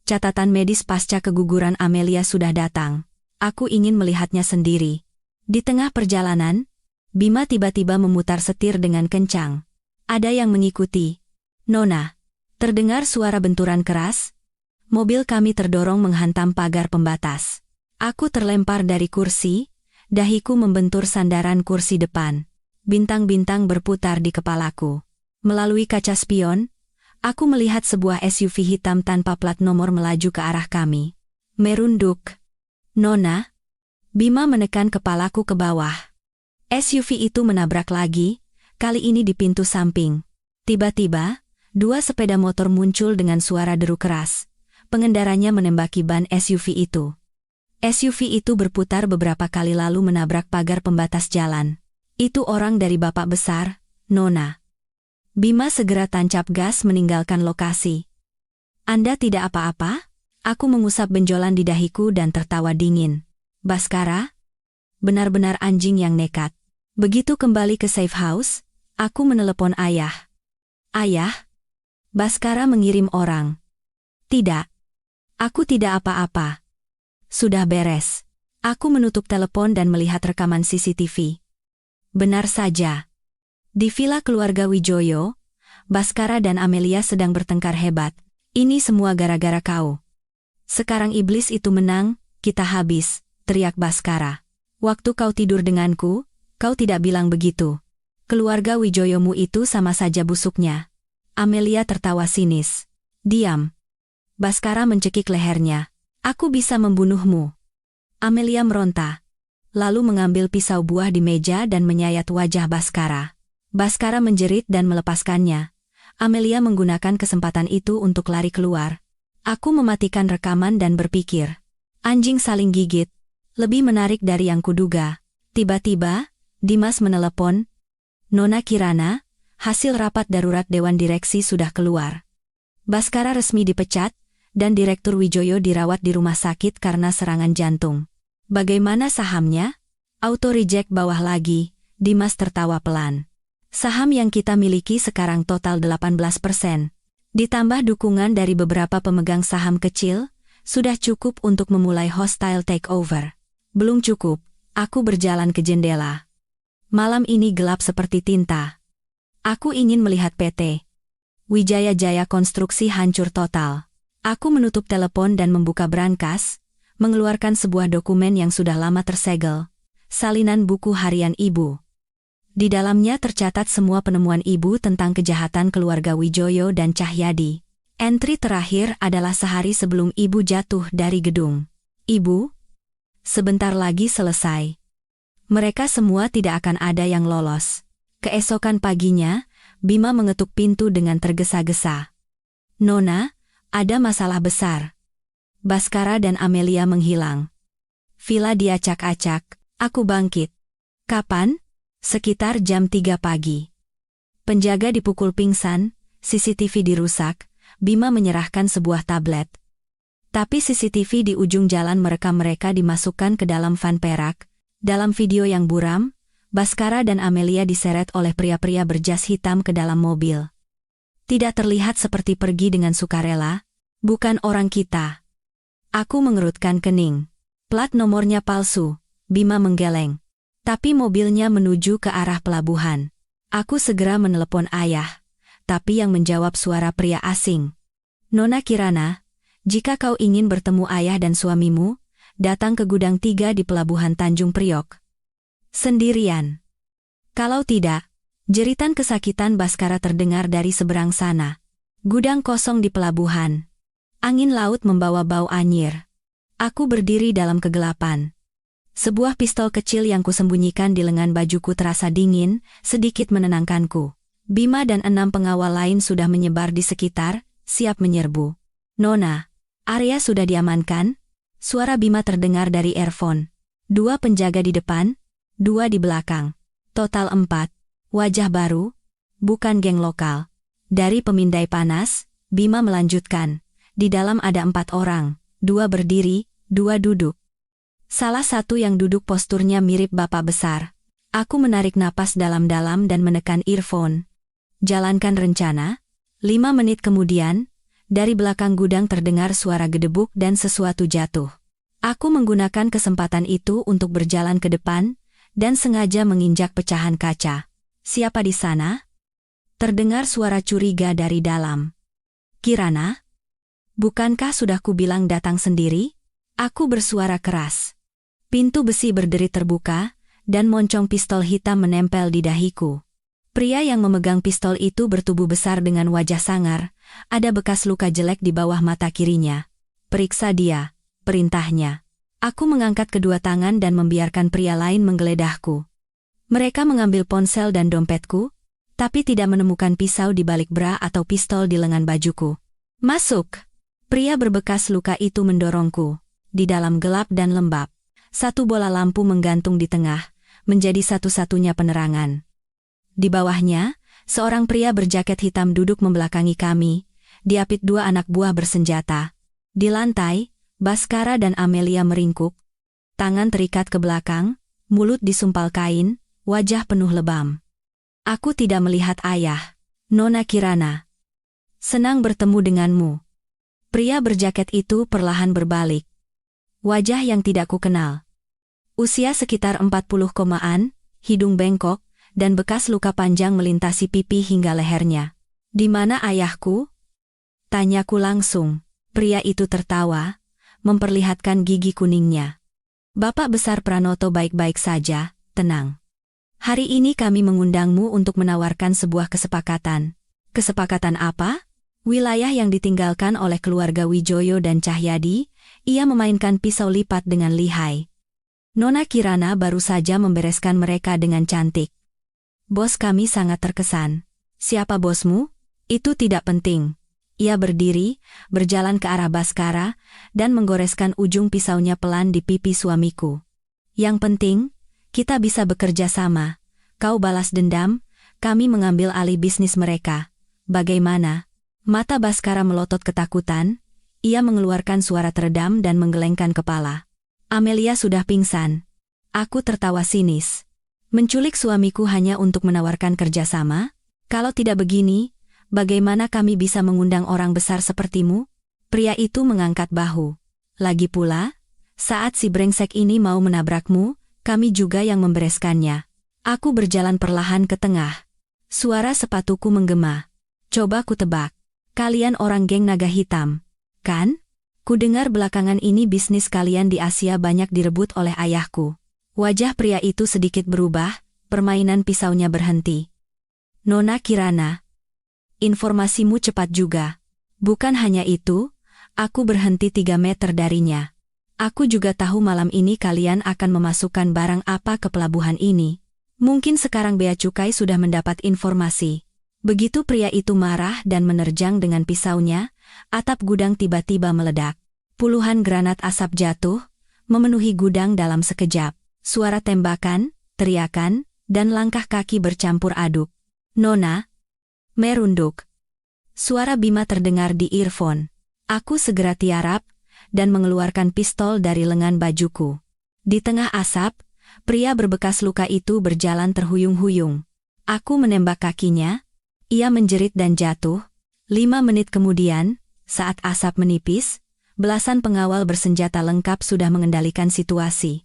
Catatan medis pasca keguguran Amelia sudah datang. Aku ingin melihatnya sendiri. Di tengah perjalanan, Bima tiba-tiba memutar setir dengan kencang. Ada yang mengikuti. "Nona." Terdengar suara benturan keras. Mobil kami terdorong menghantam pagar pembatas. Aku terlempar dari kursi, dahiku membentur sandaran kursi depan. Bintang-bintang berputar di kepalaku. Melalui kaca spion, aku melihat sebuah SUV hitam tanpa plat nomor melaju ke arah kami. Merunduk. "Nona." Bima menekan kepalaku ke bawah. SUV itu menabrak lagi, kali ini di pintu samping. Tiba-tiba, 2 sepeda motor muncul dengan suara deru keras. Pengendaranya menembaki ban SUV itu. SUV itu berputar beberapa kali lalu menabrak pagar pembatas jalan. "Itu orang dari bapak besar, Nona." Bima segera tancap gas meninggalkan lokasi. "Anda tidak apa-apa?" Aku mengusap benjolan di dahiku dan tertawa dingin. "Baskara? Benar-benar anjing yang nekat." Begitu kembali ke safe house, aku menelepon ayah. Ayah, Baskara mengirim orang. Tidak. Aku tidak apa-apa. Sudah beres. Aku menutup telepon dan melihat rekaman CCTV. Benar saja. Di villa keluarga Wijoyo, Baskara dan Amelia sedang bertengkar hebat. Ini semua gara-gara kau. Sekarang iblis itu menang, kita habis, teriak Baskara. Waktu kau tidur denganku, kau tidak bilang begitu. Keluarga Wijoyomu itu sama saja busuknya. Amelia tertawa sinis. Diam. Baskara mencekik lehernya. Aku bisa membunuhmu. Amelia meronta. Lalu mengambil pisau buah di meja dan menyayat wajah Baskara. Baskara menjerit dan melepaskannya. Amelia menggunakan kesempatan itu untuk lari keluar. Aku mematikan rekaman dan berpikir. Anjing saling gigit. Lebih menarik dari yang kuduga. Tiba-tiba, Dimas menelepon. Nona Kirana, hasil rapat darurat Dewan Direksi sudah keluar. Baskara resmi dipecat, dan Direktur Wijoyo dirawat di rumah sakit karena serangan jantung. Bagaimana sahamnya? Auto reject bawah lagi, Dimas tertawa pelan. Saham yang kita miliki sekarang total 18%. Ditambah dukungan dari beberapa pemegang saham kecil, sudah cukup untuk memulai hostile takeover. Belum cukup, aku berjalan ke jendela. Malam ini gelap seperti tinta. Aku ingin melihat PT Wijaya Jaya Konstruksi hancur total. Aku menutup telepon dan membuka brankas, mengeluarkan sebuah dokumen yang sudah lama tersegel. Salinan buku harian ibu. Di dalamnya tercatat semua penemuan ibu tentang kejahatan keluarga Wijoyo dan Cahyadi. Entry terakhir adalah sehari sebelum ibu jatuh dari gedung. Ibu, sebentar lagi selesai. Mereka semua tidak akan ada yang lolos. Keesokan paginya, Bima mengetuk pintu dengan tergesa-gesa. Nona, ada masalah besar. Baskara dan Amelia menghilang. Villa diacak-acak, aku bangkit. Kapan? Sekitar jam 3 pagi. Penjaga dipukul pingsan, CCTV dirusak, Bima menyerahkan sebuah tablet. Tapi CCTV di ujung jalan merekam mereka dimasukkan ke dalam van perak. Dalam video yang buram, Baskara dan Amelia diseret oleh pria-pria berjas hitam ke dalam mobil. Tidak terlihat seperti pergi dengan sukarela, bukan orang kita. Aku mengerutkan kening. Plat nomornya palsu, Bima menggeleng. Tapi mobilnya menuju ke arah pelabuhan. Aku segera menelepon ayah, tapi yang menjawab suara pria asing. Nona Kirana, jika kau ingin bertemu ayah dan suamimu, datang ke gudang 3 di pelabuhan Tanjung Priok. Sendirian. Kalau tidak, jeritan kesakitan Baskara terdengar dari seberang sana. Gudang kosong di pelabuhan. Angin laut membawa bau anyir. Aku berdiri dalam kegelapan. Sebuah pistol kecil yang kusembunyikan di lengan bajuku terasa dingin, sedikit menenangkanku. Bima dan 6 pengawal lain sudah menyebar di sekitar, siap menyerbu. Nona, area sudah diamankan? Suara Bima terdengar dari earphone. 2 penjaga di depan, 2 di belakang. Total 4. Wajah baru, bukan geng lokal. Dari pemindai panas, Bima melanjutkan. Di dalam ada 4 orang, 2 berdiri, 2 duduk. Salah satu yang duduk posturnya mirip bapak besar. Aku menarik napas dalam-dalam dan menekan earphone. Jalankan rencana. 5 menit kemudian, dari belakang gudang terdengar suara gedebuk dan sesuatu jatuh. Aku menggunakan kesempatan itu untuk berjalan ke depan, dan sengaja menginjak pecahan kaca. Siapa di sana? Terdengar suara curiga dari dalam. Kirana? Bukankah sudah kubilang datang sendiri? Aku bersuara keras. Pintu besi berderi terbuka, dan moncong pistol hitam menempel di dahiku. Pria yang memegang pistol itu bertubuh besar dengan wajah sangar, ada bekas luka jelek di bawah mata kirinya. Periksa dia, perintahnya. Aku mengangkat kedua tangan dan membiarkan pria lain menggeledahku. Mereka mengambil ponsel dan dompetku, tapi tidak menemukan pisau di balik bra atau pistol di lengan bajuku. Masuk! Pria berbekas luka itu mendorongku. Di dalam gelap dan lembab, satu bola lampu menggantung di tengah, menjadi satu-satunya penerangan. Di bawahnya, seorang pria berjaket hitam duduk membelakangi kami, diapit 2 anak buah bersenjata. Di lantai, Baskara dan Amelia meringkuk, tangan terikat ke belakang, mulut disumpal kain, wajah penuh lebam. Aku tidak melihat ayah. Nona Kirana. Senang bertemu denganmu. Pria berjaket itu perlahan berbalik. Wajah yang tidak kukenal. Usia sekitar 40-an, hidung bengkok, dan bekas luka panjang melintasi pipi hingga lehernya. Di mana ayahku? Tanyaku langsung. Pria itu tertawa, memperlihatkan gigi kuningnya. Bapak besar Pranoto baik-baik saja, tenang. Hari ini kami mengundangmu untuk menawarkan sebuah kesepakatan. Kesepakatan apa? Wilayah yang ditinggalkan oleh keluarga Wijoyo dan Cahyadi, ia memainkan pisau lipat dengan lihai. Nona Kirana baru saja membereskan mereka dengan cantik. Bos kami sangat terkesan. Siapa bosmu? Itu tidak penting. Ia berdiri, berjalan ke arah Baskara, dan menggoreskan ujung pisaunya pelan di pipi suamiku. Yang penting, kita bisa bekerja sama. Kau balas dendam, kami mengambil alih bisnis mereka. Bagaimana? Mata Baskara melotot ketakutan, ia mengeluarkan suara teredam dan menggelengkan kepala. Amelia sudah pingsan. Aku tertawa sinis. Menculik suamiku hanya untuk menawarkan kerjasama? Kalau tidak begini, bagaimana kami bisa mengundang orang besar sepertimu? Pria itu mengangkat bahu. Lagi pula, saat si brengsek ini mau menabrakmu, kami juga yang membereskannya. Aku berjalan perlahan ke tengah. Suara sepatuku menggema. Coba ku tebak. Kalian orang geng naga hitam, kan? Kudengar belakangan ini bisnis kalian di Asia banyak direbut oleh ayahku. Wajah pria itu sedikit berubah, permainan pisaunya berhenti. Nona Kirana. Informasimu cepat juga. Bukan hanya itu, aku berhenti 3 meter darinya. Aku juga tahu malam ini kalian akan memasukkan barang apa ke pelabuhan ini. Mungkin sekarang Bea Cukai sudah mendapat informasi. Begitu pria itu marah dan menerjang dengan pisaunya, atap gudang tiba-tiba meledak. Puluhan granat asap jatuh, memenuhi gudang dalam sekejap. Suara tembakan, teriakan, dan langkah kaki bercampur aduk. Nona, merunduk. Suara Bima terdengar di earphone. Aku segera tiarap, dan mengeluarkan pistol dari lengan bajuku. Di tengah asap, pria berbekas luka itu berjalan terhuyung-huyung. Aku menembak kakinya, ia menjerit dan jatuh. 5 menit kemudian, saat asap menipis, belasan pengawal bersenjata lengkap sudah mengendalikan situasi.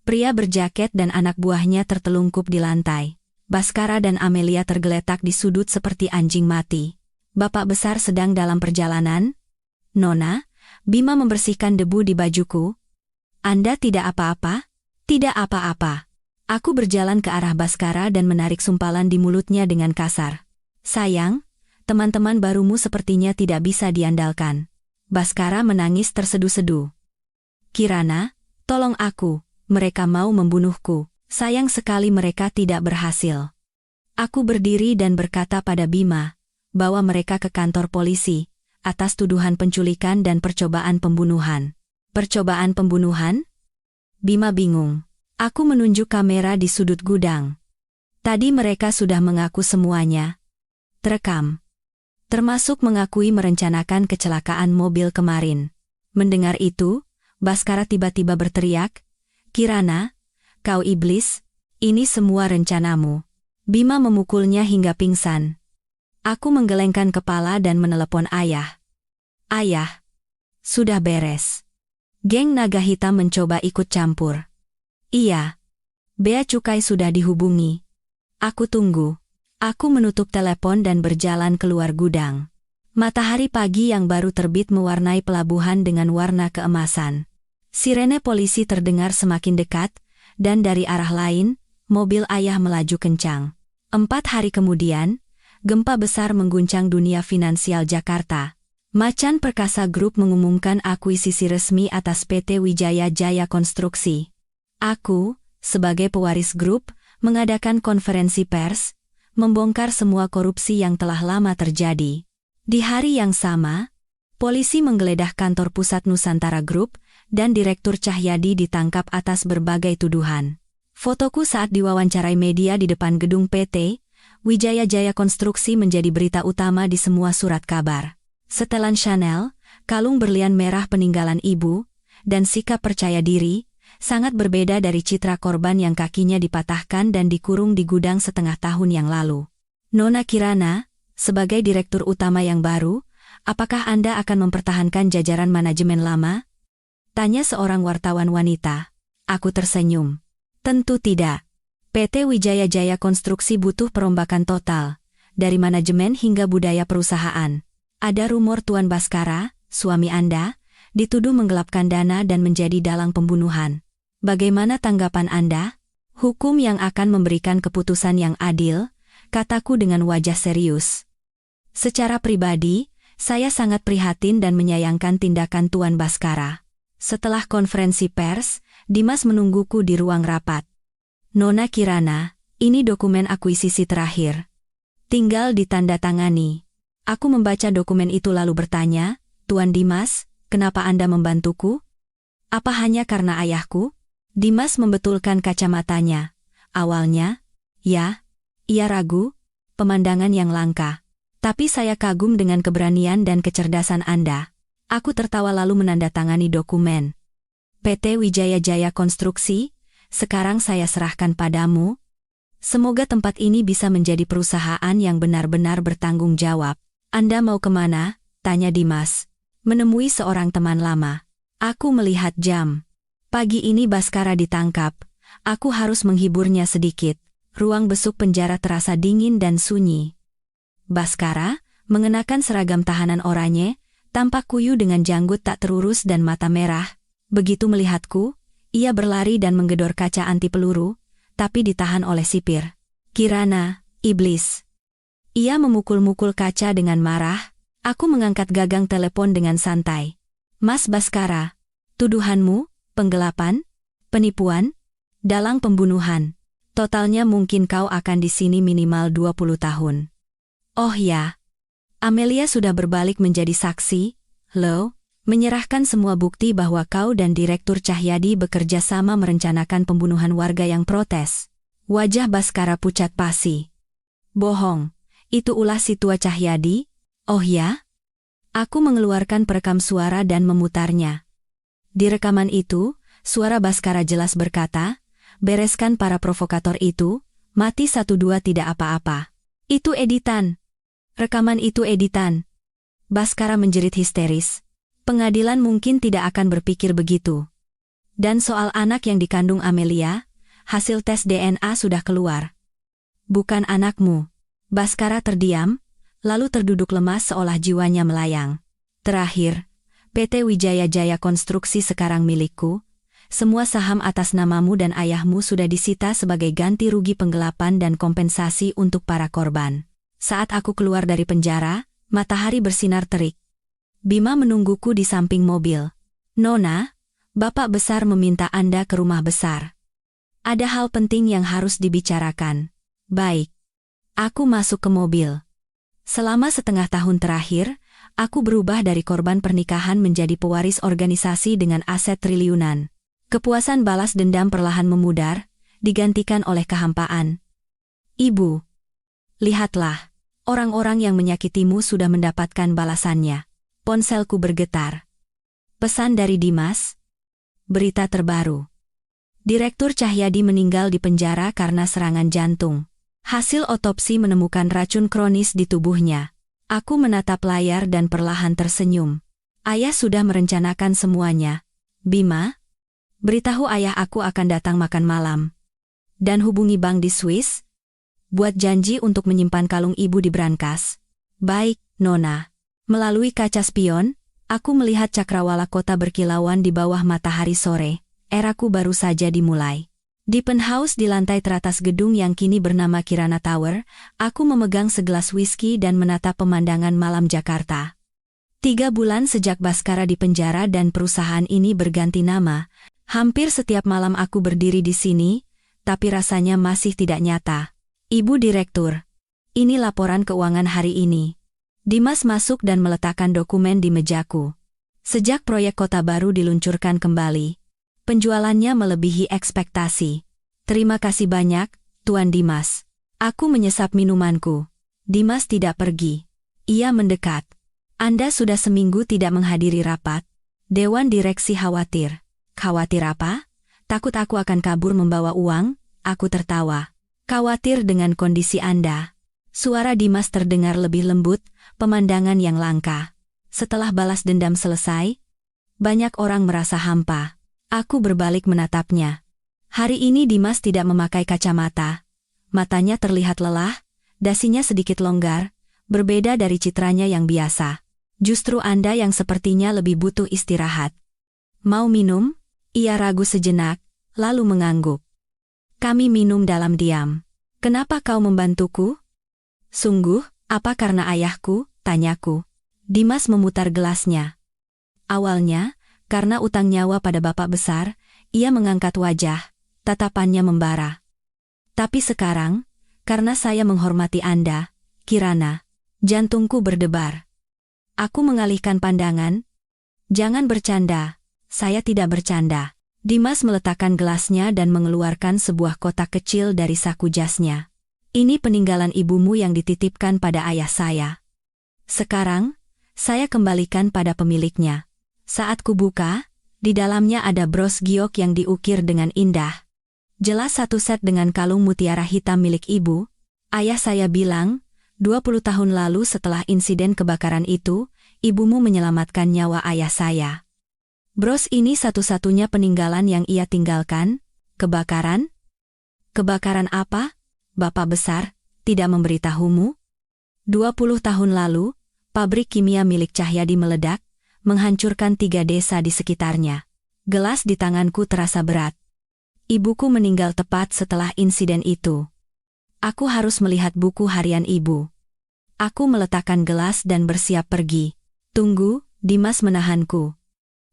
Pria berjaket dan anak buahnya tertelungkup di lantai. Baskara dan Amelia tergeletak di sudut seperti anjing mati. Bapak besar sedang dalam perjalanan? Nona, Bima membersihkan debu di bajuku. Anda tidak apa-apa? Tidak apa-apa. Aku berjalan ke arah Baskara dan menarik sumpalan di mulutnya dengan kasar. Sayang, teman-teman barumu sepertinya tidak bisa diandalkan. Baskara menangis terseduh-seduh. Kirana, tolong aku, mereka mau membunuhku. Sayang sekali mereka tidak berhasil. Aku berdiri dan berkata pada Bima, bawa mereka ke kantor polisi, atas tuduhan penculikan dan percobaan pembunuhan. Percobaan pembunuhan? Bima bingung. Aku menunjuk kamera di sudut gudang. Tadi mereka sudah mengaku semuanya. Terekam. Termasuk mengakui merencanakan kecelakaan mobil kemarin. Mendengar itu, Baskara tiba-tiba berteriak, Kirana, kau iblis, ini semua rencanamu. Bima memukulnya hingga pingsan. Aku menggelengkan kepala dan menelepon ayah. Ayah, sudah beres. Geng naga hitam mencoba ikut campur. Iya. Bea Cukai sudah dihubungi. Aku tunggu. Aku menutup telepon dan berjalan keluar gudang. Matahari pagi yang baru terbit mewarnai pelabuhan dengan warna keemasan. Sirene polisi terdengar semakin dekat, dan dari arah lain, mobil ayah melaju kencang. 4 hari kemudian, gempa besar mengguncang dunia finansial Jakarta. Macan Perkasa Group mengumumkan akuisisi resmi atas PT Wijaya Jaya Konstruksi. Aku, sebagai pewaris grup, mengadakan konferensi pers, membongkar semua korupsi yang telah lama terjadi. Di hari yang sama, polisi menggeledah kantor pusat Nusantara Group, dan Direktur Cahyadi ditangkap atas berbagai tuduhan. Fotoku saat diwawancarai media di depan gedung PT Wijaya Jaya Konstruksi menjadi berita utama di semua surat kabar. Setelan Chanel, kalung berlian merah peninggalan ibu, dan sikap percaya diri, sangat berbeda dari citra korban yang kakinya dipatahkan dan dikurung di gudang setengah tahun yang lalu. Nona Kirana, sebagai direktur utama yang baru, apakah Anda akan mempertahankan jajaran manajemen lama? Tanya seorang wartawan wanita. Aku tersenyum. Tentu tidak. PT Wijaya Jaya Konstruksi butuh perombakan total, dari manajemen hingga budaya perusahaan. Ada rumor Tuan Baskara, suami Anda, dituduh menggelapkan dana dan menjadi dalang pembunuhan. Bagaimana tanggapan Anda? Hukum yang akan memberikan keputusan yang adil, kataku dengan wajah serius. Secara pribadi, saya sangat prihatin dan menyayangkan tindakan Tuan Baskara. Setelah konferensi pers, Dimas menungguku di ruang rapat. Nona Kirana, ini dokumen akuisisi terakhir. Tinggal ditandatangani. Aku membaca dokumen itu lalu bertanya, Tuan Dimas, kenapa Anda membantuku? Apa hanya karena ayahku? Dimas membetulkan kacamatanya. Awalnya, ya, ia ragu, pemandangan yang langka. Tapi saya kagum dengan keberanian dan kecerdasan Anda. Aku tertawa lalu menandatangani dokumen. PT Wijaya Jaya Konstruksi, sekarang saya serahkan padamu. Semoga tempat ini bisa menjadi perusahaan yang benar-benar bertanggung jawab. Anda mau kemana? Tanya Dimas. Menemui seorang teman lama. Aku melihat jam. Pagi ini Baskara ditangkap. Aku harus menghiburnya sedikit. Ruang besuk penjara terasa dingin dan sunyi. Baskara, mengenakan seragam tahanan oranye, tampak kuyu dengan janggut tak terurus dan mata merah. Begitu melihatku, ia berlari dan menggedor kaca anti peluru, tapi ditahan oleh sipir. Kirana, iblis. Ia memukul-mukul kaca dengan marah. Aku mengangkat gagang telepon dengan santai. Mas Baskara, tuduhanmu, penggelapan, penipuan, dalang pembunuhan. Totalnya mungkin kau akan di sini minimal 20 tahun. Oh ya, Amelia sudah berbalik menjadi saksi, lo, menyerahkan semua bukti bahwa kau dan Direktur Cahyadi bekerja sama merencanakan pembunuhan warga yang protes. Wajah Baskara pucat pasi. Bohong, itu ulah si tua Cahyadi? Oh ya? Aku mengeluarkan perekam suara dan memutarnya. Di rekaman itu, suara Baskara jelas berkata, bereskan para provokator itu, mati 1-2 tidak apa-apa. Itu editan. Rekaman itu editan. Baskara menjerit histeris. Pengadilan mungkin tidak akan berpikir begitu. Dan soal anak yang dikandung Amelia, hasil tes DNA sudah keluar. Bukan anakmu. Baskara terdiam, lalu terduduk lemas seolah jiwanya melayang. Terakhir, PT Wijaya Jaya Konstruksi sekarang milikku. Semua saham atas namamu dan ayahmu sudah disita sebagai ganti rugi penggelapan dan kompensasi untuk para korban. Saat aku keluar dari penjara, matahari bersinar terik. Bima menungguku di samping mobil. Nona, Bapak Besar meminta Anda ke rumah besar. Ada hal penting yang harus dibicarakan. Baik. Aku masuk ke mobil. Selama setengah tahun terakhir, aku berubah dari korban pernikahan menjadi pewaris organisasi dengan aset triliunan. Kepuasan balas dendam perlahan memudar, digantikan oleh kehampaan. Ibu, lihatlah, orang-orang yang menyakitimu sudah mendapatkan balasannya. Ponselku bergetar. Pesan dari Dimas. Berita terbaru. Direktur Cahyadi meninggal di penjara karena serangan jantung. Hasil otopsi menemukan racun kronis di tubuhnya. Aku menatap layar dan perlahan tersenyum. Ayah sudah merencanakan semuanya. Bima, beritahu ayah aku akan datang makan malam. Dan hubungi bank di Swiss. Buat janji untuk menyimpan kalung ibu di brankas. Baik, Nona. Melalui kaca spion, aku melihat cakrawala kota berkilauan di bawah matahari sore. Eraku baru saja dimulai. Di penthouse di lantai teratas gedung yang kini bernama Kirana Tower, aku memegang segelas whisky dan menatap pemandangan malam Jakarta. 3 bulan sejak Baskara di penjara dan perusahaan ini berganti nama, hampir setiap malam aku berdiri di sini, tapi rasanya masih tidak nyata. Ibu Direktur, ini laporan keuangan hari ini. Dimas masuk dan meletakkan dokumen di mejaku. Sejak proyek kota baru diluncurkan kembali, penjualannya melebihi ekspektasi. Terima kasih banyak, Tuan Dimas. Aku menyesap minumanku. Dimas tidak pergi. Ia mendekat. Anda sudah seminggu tidak menghadiri rapat. Dewan direksi khawatir. Khawatir apa? Takut aku akan kabur membawa uang? Aku tertawa. Khawatir dengan kondisi Anda. Suara Dimas terdengar lebih lembut, pemandangan yang langka. Setelah balas dendam selesai, banyak orang merasa hampa. Aku berbalik menatapnya. Hari ini Dimas tidak memakai kacamata. Matanya terlihat lelah, dasinya sedikit longgar, berbeda dari citranya yang biasa. Justru Anda yang sepertinya lebih butuh istirahat. Mau minum? Ia ragu sejenak, lalu mengangguk. Kami minum dalam diam. Kenapa kau membantuku? Sungguh, apa karena ayahku? Tanyaku. Dimas memutar gelasnya. Awalnya, karena utang nyawa pada bapak besar, ia mengangkat wajah, tatapannya membara. Tapi sekarang, karena saya menghormati Anda, Kirana, jantungku berdebar. Aku mengalihkan pandangan. Jangan bercanda. Saya tidak bercanda. Dimas meletakkan gelasnya dan mengeluarkan sebuah kotak kecil dari saku jasnya. Ini peninggalan ibumu yang dititipkan pada ayah saya. Sekarang, saya kembalikan pada pemiliknya. Saat kubuka, di dalamnya ada bros giok yang diukir dengan indah. Jelas satu set dengan kalung mutiara hitam milik ibu. Ayah saya bilang, 20 tahun lalu setelah insiden kebakaran itu, ibumu menyelamatkan nyawa ayah saya. Bros ini satu-satunya peninggalan yang ia tinggalkan. Kebakaran? Kebakaran apa? Bapak besar, tidak memberitahumu? 20 tahun lalu, pabrik kimia milik Cahyadi meledak, menghancurkan 3 desa di sekitarnya. Gelas di tanganku terasa berat. Ibuku meninggal tepat setelah insiden itu. Aku harus melihat buku harian ibu. Aku meletakkan gelas dan bersiap pergi. Tunggu, Dimas menahanku.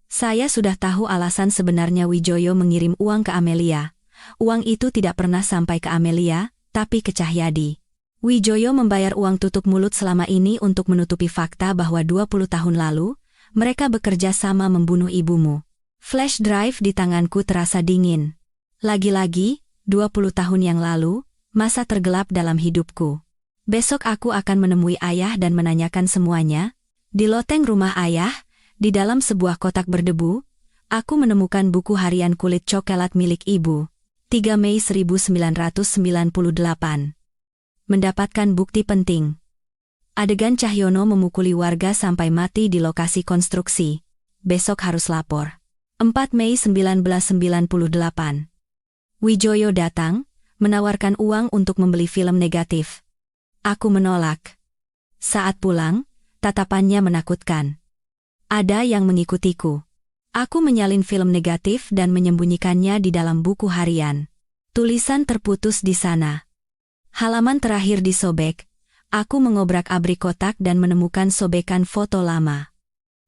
Saya sudah tahu alasan sebenarnya Wijoyo mengirim uang ke Amelia. Uang itu tidak pernah sampai ke Amelia, tapi ke Cahyadi. Wijoyo membayar uang tutup mulut selama ini untuk menutupi fakta bahwa 20 tahun lalu, mereka bekerja sama membunuh ibumu. Flash drive di tanganku terasa dingin. Lagi-lagi, 20 tahun yang lalu, masa tergelap dalam hidupku. Besok aku akan menemui ayah dan menanyakan semuanya. Di loteng rumah ayah, di dalam sebuah kotak berdebu, aku menemukan buku harian kulit coklat milik ibu. 3 Mei 1998. Mendapatkan bukti penting. Adegan Cahyono memukuli warga sampai mati di lokasi konstruksi. Besok harus lapor. 4 Mei 1998. Wijoyo datang, menawarkan uang untuk membeli film negatif. Aku menolak. Saat pulang, tatapannya menakutkan. Ada yang mengikutiku. Aku menyalin film negatif dan menyembunyikannya di dalam buku harian. Tulisan terputus di sana. Halaman terakhir disobek. Aku mengobrak-abrik kotak dan menemukan sobekan foto lama.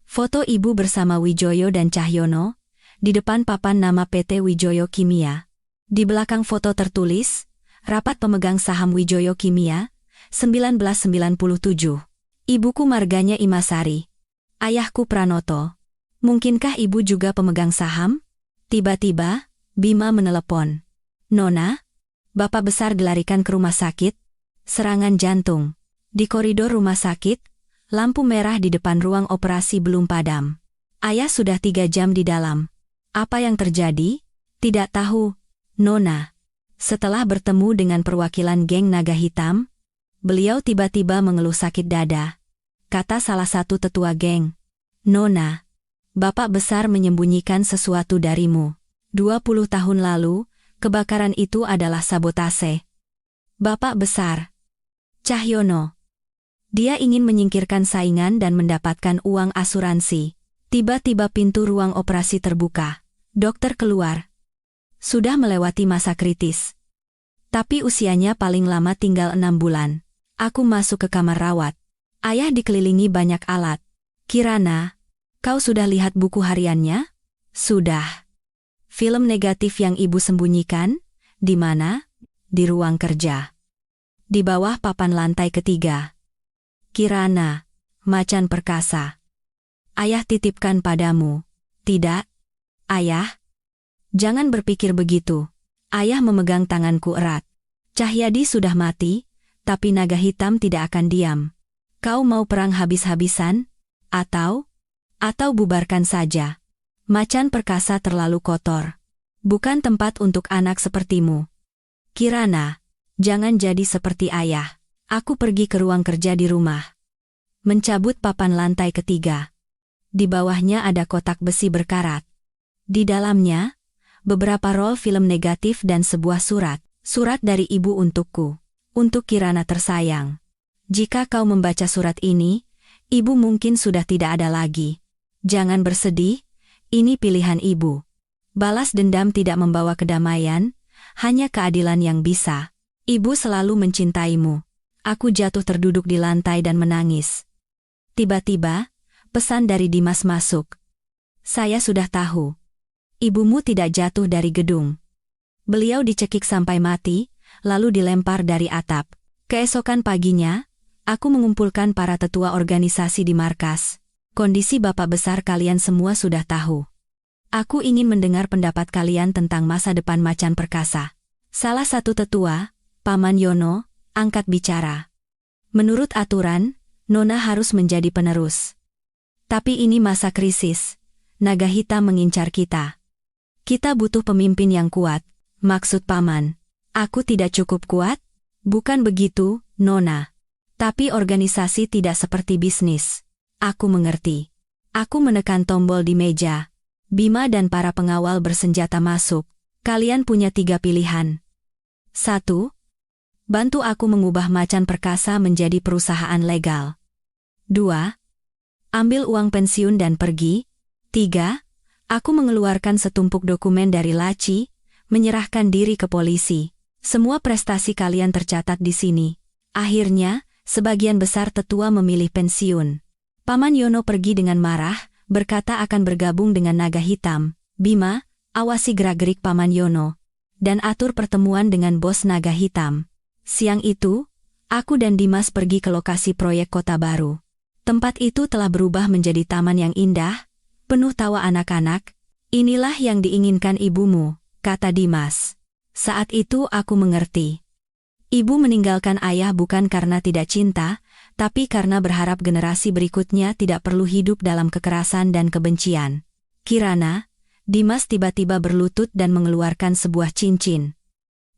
Foto ibu bersama Wijoyo dan Cahyono, di depan papan nama PT Wijoyo Kimia. Di belakang foto tertulis, rapat pemegang saham Wijoyo Kimia, 1997. Ibuku marganya Imasari. Ayahku Pranoto. Mungkinkah ibu juga pemegang saham? Tiba-tiba, Bima menelepon. Nona, bapak besar dilarikan ke rumah sakit. Serangan jantung. Di koridor rumah sakit, lampu merah di depan ruang operasi belum padam. Ayah sudah 3 jam di dalam. Apa yang terjadi? Tidak tahu, Nona. Setelah bertemu dengan perwakilan geng naga hitam, beliau tiba-tiba mengeluh sakit dada. Kata salah satu tetua geng. Nona, bapak besar menyembunyikan sesuatu darimu. 20 tahun lalu, kebakaran itu adalah sabotase. Bapak besar. Cahyono. Dia ingin menyingkirkan saingan dan mendapatkan uang asuransi. Tiba-tiba pintu ruang operasi terbuka. Dokter keluar. Sudah melewati masa kritis. Tapi usianya paling lama tinggal 6 bulan. Aku masuk ke kamar rawat. Ayah dikelilingi banyak alat. Kirana, kau sudah lihat buku hariannya? Sudah. Film negatif yang ibu sembunyikan? Di mana? Di ruang kerja. Di bawah papan lantai ketiga. Kirana, macan perkasa. Ayah titipkan padamu. Tidak? Ayah? Jangan berpikir begitu. Ayah memegang tanganku erat. Cahyadi sudah mati, tapi naga hitam tidak akan diam. Kau mau perang habis-habisan? Atau bubarkan saja. Macan perkasa terlalu kotor. Bukan tempat untuk anak sepertimu. Kirana, jangan jadi seperti ayah. Aku pergi ke ruang kerja di rumah. Mencabut papan lantai ketiga. Di bawahnya ada kotak besi berkarat. Di dalamnya, beberapa roll film negatif dan sebuah surat. Surat dari ibu untukku. Untuk Kirana tersayang. Jika kau membaca surat ini, ibu mungkin sudah tidak ada lagi. Jangan bersedih, ini pilihan ibu. Balas dendam tidak membawa kedamaian, hanya keadilan yang bisa. Ibu selalu mencintaimu. Aku jatuh terduduk di lantai dan menangis. Tiba-tiba, pesan dari Dimas masuk. Saya sudah tahu. Ibumu tidak jatuh dari gedung. Beliau dicekik sampai mati, lalu dilempar dari atap. Keesokan paginya, aku mengumpulkan para tetua organisasi di markas. Kondisi bapak besar kalian semua sudah tahu. Aku ingin mendengar pendapat kalian tentang masa depan Macan Perkasa. Salah satu tetua, Paman Yono, angkat bicara. Menurut aturan, Nona harus menjadi penerus. Tapi ini masa krisis. Naga hitam mengincar kita. Kita butuh pemimpin yang kuat. Maksud Paman, aku tidak cukup kuat? Bukan begitu, Nona. Tapi organisasi tidak seperti bisnis. Aku mengerti. Aku menekan tombol di meja. Bima dan para pengawal bersenjata masuk. Kalian punya 3 pilihan. 1. Bantu aku mengubah Macan Perkasa menjadi perusahaan legal. 2. Ambil uang pensiun dan pergi. 3. Aku mengeluarkan setumpuk dokumen dari laci, menyerahkan diri ke polisi. Semua prestasi kalian tercatat di sini. Akhirnya, sebagian besar tetua memilih pensiun. Paman Yono pergi dengan marah, berkata akan bergabung dengan Naga Hitam. Bima, awasi gerak-gerik Paman Yono. Dan atur pertemuan dengan bos Naga Hitam. Siang itu, aku dan Dimas pergi ke lokasi proyek kota baru. Tempat itu telah berubah menjadi taman yang indah, penuh tawa anak-anak. Inilah yang diinginkan ibumu, kata Dimas. Saat itu aku mengerti. Ibu meninggalkan ayah bukan karena tidak cinta, tapi karena berharap generasi berikutnya tidak perlu hidup dalam kekerasan dan kebencian. Kirana, Dimas tiba-tiba berlutut dan mengeluarkan sebuah cincin.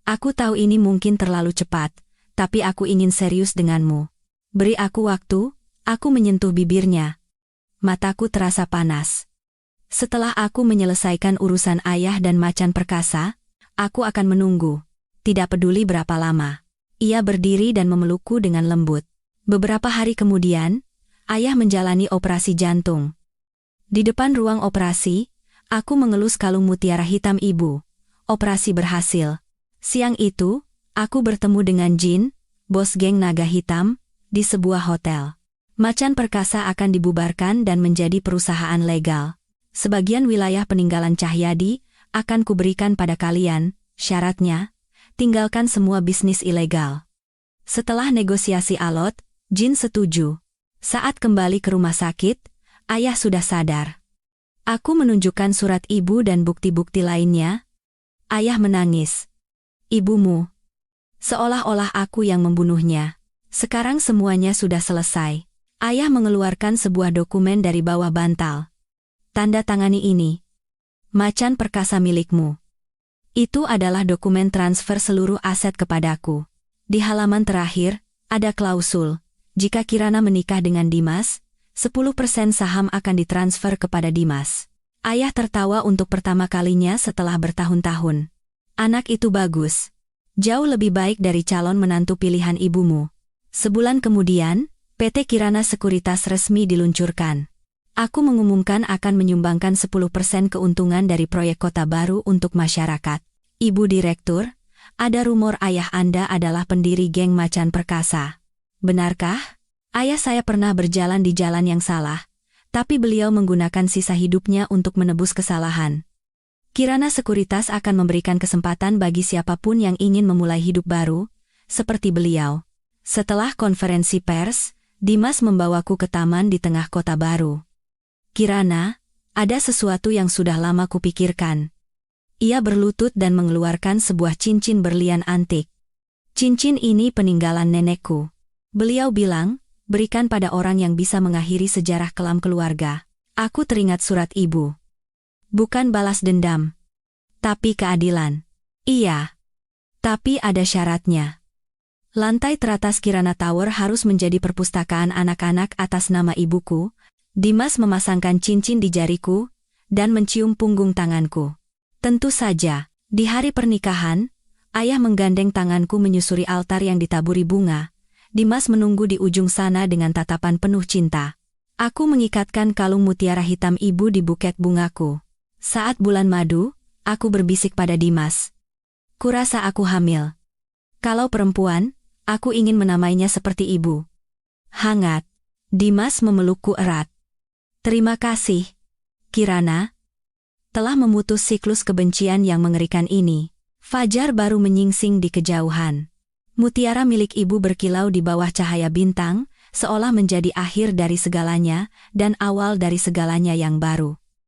Aku tahu ini mungkin terlalu cepat, tapi aku ingin serius denganmu. Beri aku waktu, aku menyentuh bibirnya. Mataku terasa panas. Setelah aku menyelesaikan urusan ayah dan Macan Perkasa, aku akan menunggu. Tidak peduli berapa lama. Ia berdiri dan memelukku dengan lembut. Beberapa hari kemudian, ayah menjalani operasi jantung. Di depan ruang operasi, aku mengelus kalung mutiara hitam ibu. Operasi berhasil. Siang itu, aku bertemu dengan Jin, bos geng Naga Hitam, di sebuah hotel. Macan Perkasa akan dibubarkan dan menjadi perusahaan legal. Sebagian wilayah peninggalan Cahyadi akan kuberikan pada kalian, syaratnya, tinggalkan semua bisnis ilegal. Setelah negosiasi alot, Jin setuju. Saat kembali ke rumah sakit, ayah sudah sadar. Aku menunjukkan surat ibu dan bukti-bukti lainnya. Ayah menangis. Ibumu. Seolah-olah aku yang membunuhnya. Sekarang semuanya sudah selesai. Ayah mengeluarkan sebuah dokumen dari bawah bantal. Tanda tangani ini. Macan Perkasa milikmu. Itu adalah dokumen transfer seluruh aset kepadaku. Di halaman terakhir, ada klausul. Jika Kirana menikah dengan Dimas, 10% saham akan ditransfer kepada Dimas. Ayah tertawa untuk pertama kalinya setelah bertahun-tahun. Anak itu bagus. Jauh lebih baik dari calon menantu pilihan ibumu. Sebulan kemudian, PT Kirana Sekuritas resmi diluncurkan. Aku mengumumkan akan menyumbangkan 10% keuntungan dari proyek kota baru untuk masyarakat. Ibu Direktur, ada rumor ayah Anda adalah pendiri geng Macan Perkasa. Benarkah? Ayah saya pernah berjalan di jalan yang salah, tapi beliau menggunakan sisa hidupnya untuk menebus kesalahan. Kirana Sekuritas akan memberikan kesempatan bagi siapapun yang ingin memulai hidup baru, seperti beliau. Setelah konferensi pers, Dimas membawaku ke taman di tengah kota baru. Kirana, ada sesuatu yang sudah lama kupikirkan. Ia berlutut dan mengeluarkan sebuah cincin berlian antik. Cincin ini peninggalan nenekku. Beliau bilang, berikan pada orang yang bisa mengakhiri sejarah kelam keluarga. Aku teringat surat ibu. Bukan balas dendam. Tapi keadilan. Iya. Tapi ada syaratnya. Lantai teratas Kirana Tower harus menjadi perpustakaan anak-anak atas nama ibuku. Dimas memasangkan cincin di jariku dan mencium punggung tanganku. Tentu saja, di hari pernikahan, ayah menggandeng tanganku menyusuri altar yang ditaburi bunga. Dimas menunggu di ujung sana dengan tatapan penuh cinta. Aku mengikatkan kalung mutiara hitam ibu di buket bungaku. Saat bulan madu, aku berbisik pada Dimas. Kurasa aku hamil. Kalau perempuan, aku ingin menamainya seperti ibu. Hangat. Dimas memelukku erat. Terima kasih, Kirana. Telah memutus siklus kebencian yang mengerikan ini. Fajar baru menyingsing di kejauhan. Mutiara milik ibu berkilau di bawah cahaya bintang, seolah menjadi akhir dari segalanya dan awal dari segalanya yang baru.